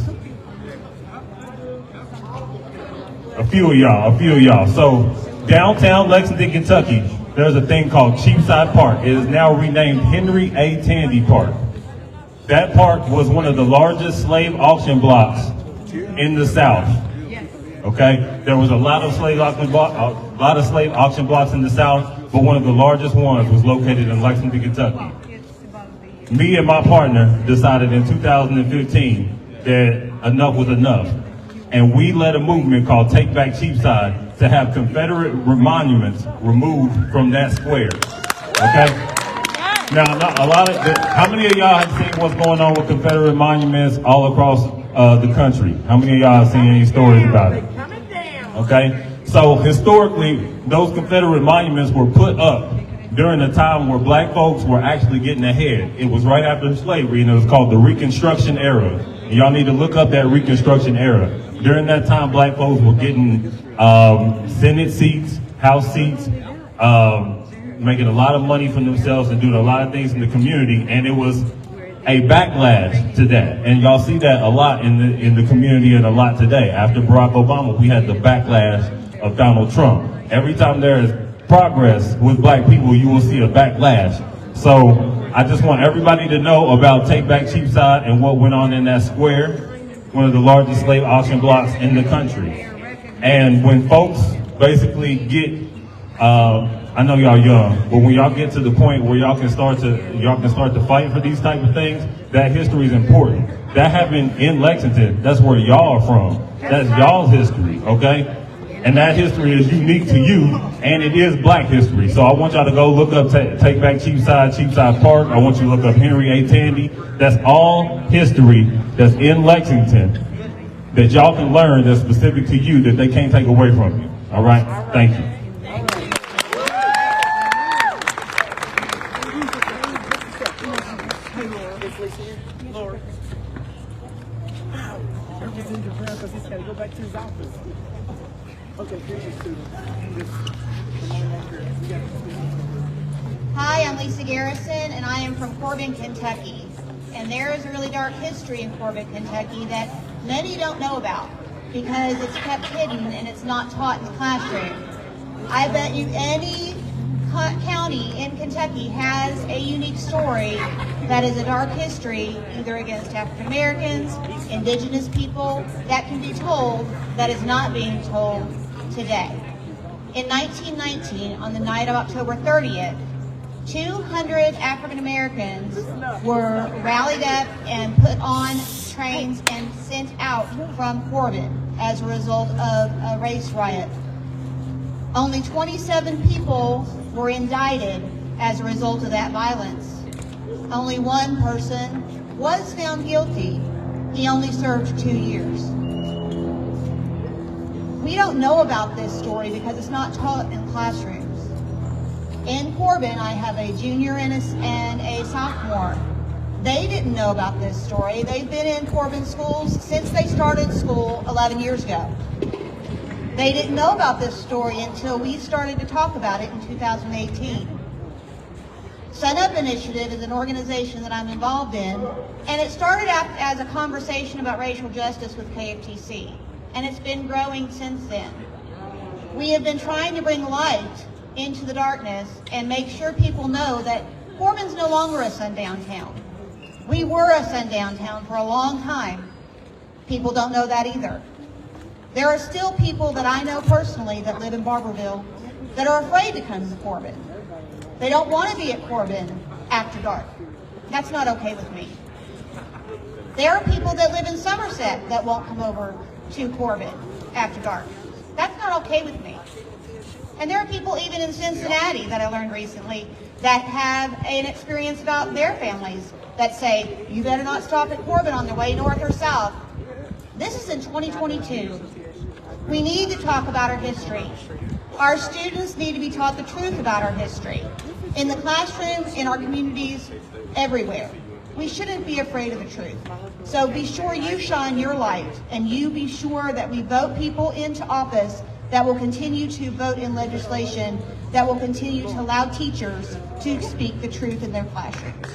A few of y'all. So downtown Lexington, Kentucky, there's a thing called Cheapside Park. It is now renamed Henry A. Tandy Park. That park was one of the largest slave auction blocks in the South. Okay, there was a lot of slave auction blocks in the South, but one of the largest ones was located in Lexington, Kentucky. Me and my partner decided in 2015 that enough was enough, and we led a movement called Take Back Cheapside to have Confederate monuments removed from that square. Okay. Now, how many of y'all have seen what's going on with Confederate monuments all across the country? How many of y'all have seen any stories about it? Okay, so historically, those Confederate monuments were put up during a time where black folks were actually getting ahead. It was right after slavery, and it was called the Reconstruction era. And y'all need to look up that Reconstruction era. During that time, black folks were getting Senate seats, House seats, making a lot of money for themselves and doing a lot of things in the community, and it was a backlash to that. And y'all see that a lot in the community and a lot today. After Barack Obama, we had the backlash of Donald Trump. Every time there is progress with black people, you will see a backlash. So I just want everybody to know about Take Back Cheapside and what went on in that square, one of the largest slave auction blocks in the country. And when folks basically get, I know y'all young, but when y'all get to the point where y'all can start to fight for these type of things, that history is important. That happened in Lexington. That's where y'all are from. That's y'all's history, okay? And that history is unique to you, and it is black history. So I want y'all to go look up Take Back Cheapside Park. I want you to look up Henry A. Tandy. That's all history that's in Lexington that y'all can learn that's specific to you that they can't take away from you. All right? Thank you. Hi, I'm Lisa Garrison, and I am from Corbin, Kentucky. And there is a really dark history in Corbin, Kentucky that many don't know about because it's kept hidden and it's not taught in the classroom. I bet you any county in Kentucky has a unique story that is a dark history, either against African Americans, indigenous people, that can be told that is not being told today. In 1919, on the night of October 30th, 200 African Americans were rallied up and put on trains and sent out from Corbin as a result of a race riot. Only 27 people were indicted as a result of that violence. Only one person was found guilty. He only served 2 years. We don't know about this story because it's not taught in classrooms. In Corbin, I have a junior and a sophomore. They didn't know about this story. They've been in Corbin schools since they started school 11 years ago. They didn't know about this story until we started to talk about it in 2018. Sun Up Initiative is an organization that I'm involved in, and it started out as a conversation about racial justice with KFTC, and it's been growing since then. We have been trying to bring light into the darkness and make sure people know that Corbin's no longer a sundown town. We were a sundown town for a long time. People don't know that either. There are still people that I know personally that live in Barberville that are afraid to come to Corbin. They don't want to be at Corbin after dark. That's not okay with me. There are people that live in Somerset that won't come over to Corbin after dark. That's not okay with me. And there are people even in Cincinnati that I learned recently that have an experience about their families that say, you better not stop at Corbin on the way north or south. This is in 2022. We need to talk about our history. Our students need to be taught the truth about our history. In the classroom, in our communities, everywhere. We shouldn't be afraid of the truth. So be sure you shine your light, and you be sure that we vote people into office that will continue to vote in legislation that will continue to allow teachers to speak the truth in their classrooms.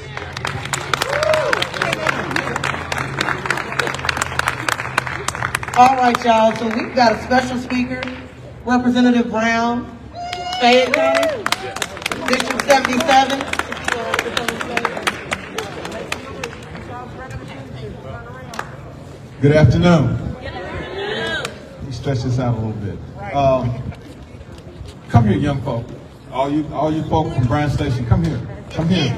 All right, y'all, so we've got a special speaker, Representative Brown, Fayette County, District 77. Good afternoon. Let me stretch this out a little bit. Come here, young folk. All you folk from Bryan Station, come here. Come here.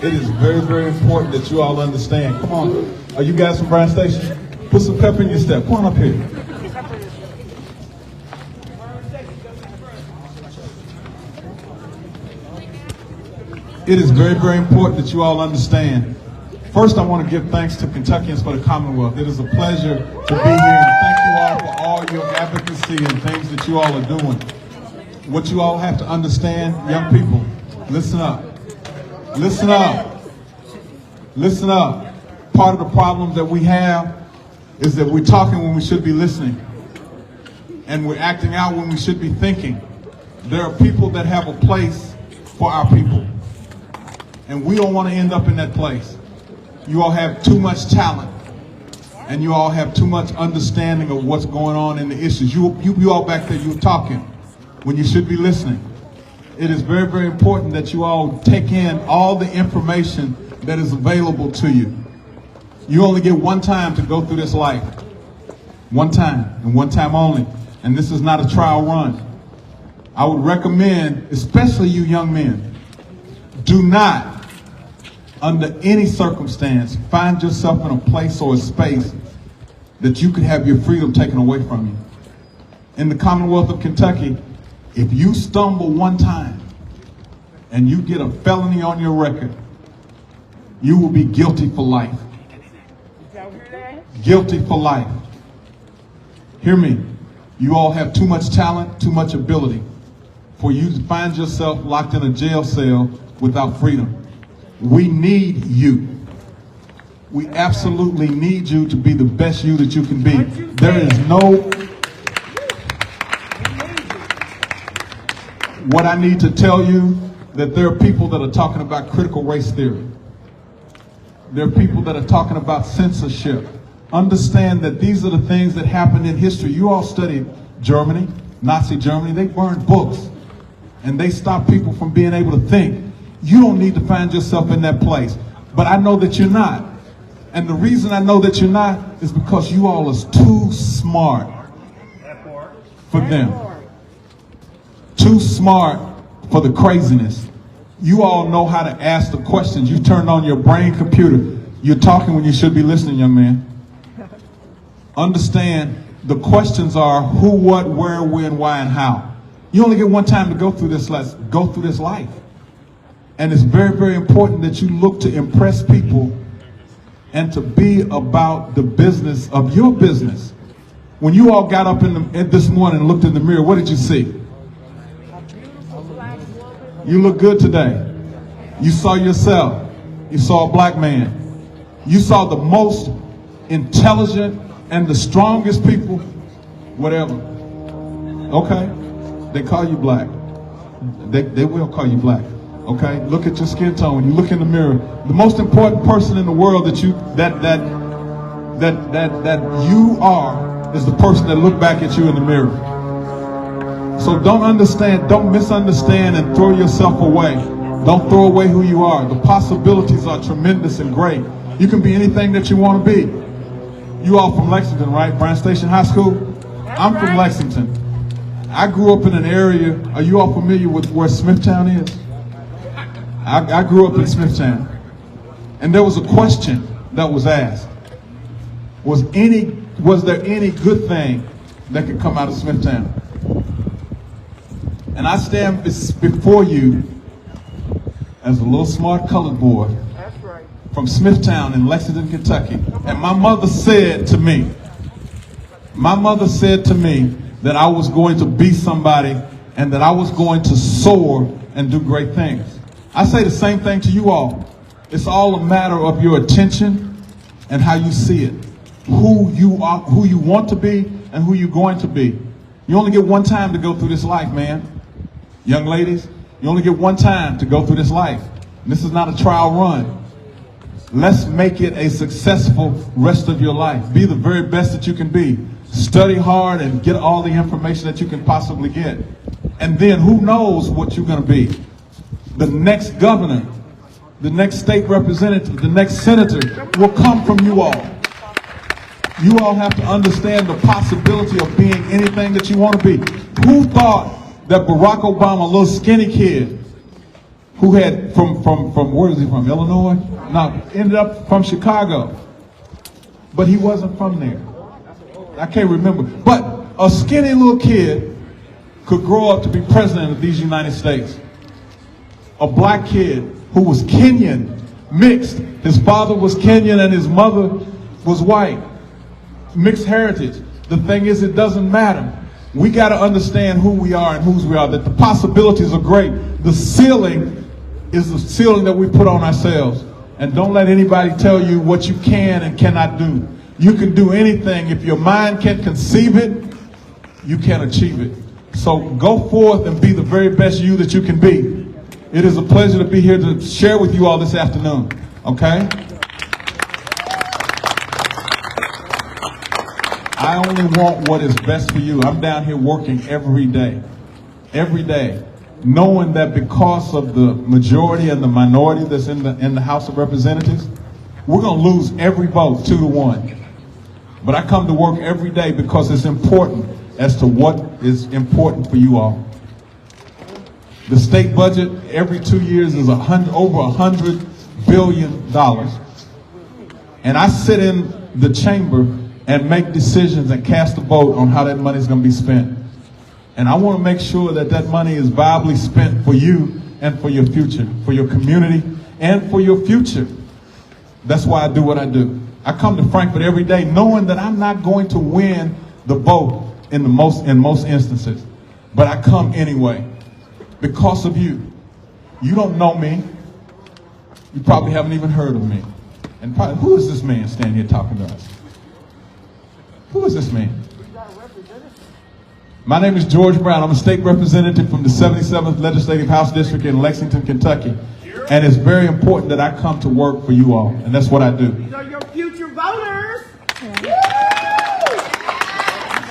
It is very, very important that you all understand. Come on. Are you guys from Bryan Station? Put some pep in your step. Come on up here. It is very, very important that you all understand. First, I want to give thanks to Kentuckians for the Commonwealth. It is a pleasure to be here, and thank you all for all your advocacy and things that you all are doing. What you all have to understand, young people, listen up. Listen up. Listen up. Part of the problem that we have is that we're talking when we should be listening, and we're acting out when we should be thinking. There are people that have a place for our people, and we don't want to end up in that place. You all have too much talent, and you all have too much understanding of what's going on in the issues. You all back there, you're talking when you should be listening. It is very, very important that you all take in all the information that is available to you. You only get one time to go through this life. One time, and one time only. And this is not a trial run. I would recommend, especially you young men, do not, under any circumstance, find yourself in a place or a space that you could have your freedom taken away from you. In the Commonwealth of Kentucky, if you stumble one time and you get a felony on your record, you will be guilty for life. Guilty for life. Hear me. You all have too much talent, too much ability for you to find yourself locked in a jail cell without freedom. We need you. We absolutely need you to be the best you that you can be. There is no... What I need to tell you, that there are people that are talking about critical race theory. There are people that are talking about censorship. Understand that these are the things that happened in history. You all studied Germany, Nazi Germany. They burned books, and they stopped people from being able to think. You don't need to find yourself in that place. But I know that you're not. And the reason I know that you're not is because you all are too smart for them. Too smart for the craziness. You all know how to ask the questions. You turned on your brain computer. You're talking when you should be listening, young man. Understand, the questions are who, what, where, when, why, and how. You only get one time to go through this life. And it's very, very important that you look to impress people and to be about the business of your business. When you all got up this morning and looked in the mirror, what did you see? You look good today. You saw yourself. You saw a black man. You saw the most intelligent and the strongest people, whatever. Okay? They call you black. They will call you black. Okay? Look at your skin tone. When you look in the mirror, the most important person in the world that you are is the person that look back at you in the mirror. So don't misunderstand and throw yourself away. Don't throw away who you are. The possibilities are tremendous and great. You can be anything that you want to be. You all from Lexington, right? Bryan Station High School? I'm from Lexington. I grew up in an area, are you all familiar with where Smithtown is? I grew up in Smithtown. And there was a question that was asked. Was there any good thing that could come out of Smithtown? And I stand before you as a little smart colored boy from Smithtown in Lexington, Kentucky. And my mother said to me, that I was going to be somebody and that I was going to soar and do great things. I say the same thing to you all. It's all a matter of your attention and how you see it. Who you are, who you want to be, and who you're going to be. You only get one time to go through this life, man. Young ladies, you only get one time to go through this life. And this is not a trial run. Let's make it a successful rest of your life. Be the very best that you can be. Study hard and get all the information that you can possibly get. And then who knows what you're going to be. The next governor, the next state representative, the next senator will come from you all. You all have to understand the possibility of being anything that you want to be. Who thought that Barack Obama, a little skinny kid, who had from where is he from? Illinois? No, ended up from Chicago. But he wasn't from there. I can't remember. But a skinny little kid could grow up to be president of these United States. A black kid who was Kenyan, mixed. His father was Kenyan and his mother was white. Mixed heritage. The thing is, it doesn't matter. We got to understand who we are and whose we are, that the possibilities are great. The ceiling is the ceiling that we put on ourselves. And don't let anybody tell you what you can and cannot do. You can do anything. If your mind can conceive it, you can achieve it. So go forth and be the very best you that you can be. It is a pleasure to be here to share with you all this afternoon. Okay? I only want what is best for you. I'm down here working every day, knowing that because of the majority and the minority that's in the House of Representatives, we're going to lose every vote 2-1. But I come to work every day because it's important as to what is important for you all. The state budget every 2 years is over $100 billion. And I sit in the chamber and make decisions and cast a vote on how that money is going to be spent. And I want to make sure that that money is viably spent for you and for your future, for your community and for your future. That's why I do what I do. I come to Frankfurt every day knowing that I'm not going to win the vote in most instances, but I come anyway because of you. You don't know me. You probably haven't even heard of me. And probably, who is this man standing here talking to us? Who is this man? My name is George Brown. I'm a state representative from the 77th Legislative House District in Lexington, Kentucky. And it's very important that I come to work for you all. And that's what I do. These are your future voters.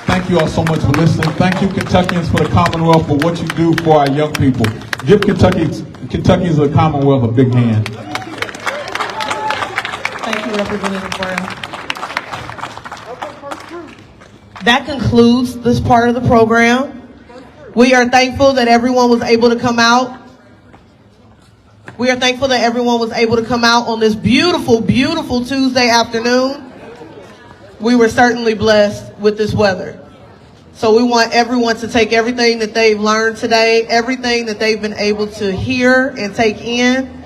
Thank you all so much for listening. Thank you, Kentuckians, for the Commonwealth, for what you do for our young people. Give Kentuckians of the Commonwealth a big hand. Thank you, Representative Brown. That concludes this part of the program. We are thankful that everyone was able to come out. We are thankful that everyone was able to come out on this beautiful, beautiful Tuesday afternoon. We were certainly blessed with this weather. So we want everyone to take everything that they've learned today, everything that they've been able to hear and take in,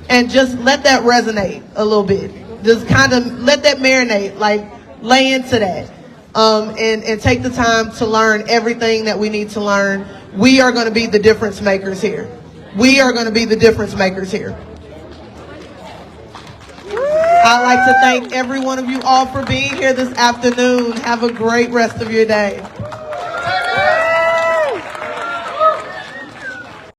and just let that resonate a little bit. Just kind of let that marinate, like lay into that. And take the time to learn everything that we need to learn. We are going to be the difference makers here. We are going to be the difference makers here. I'd like to thank every one of you all for being here this afternoon. Have a great rest of your day.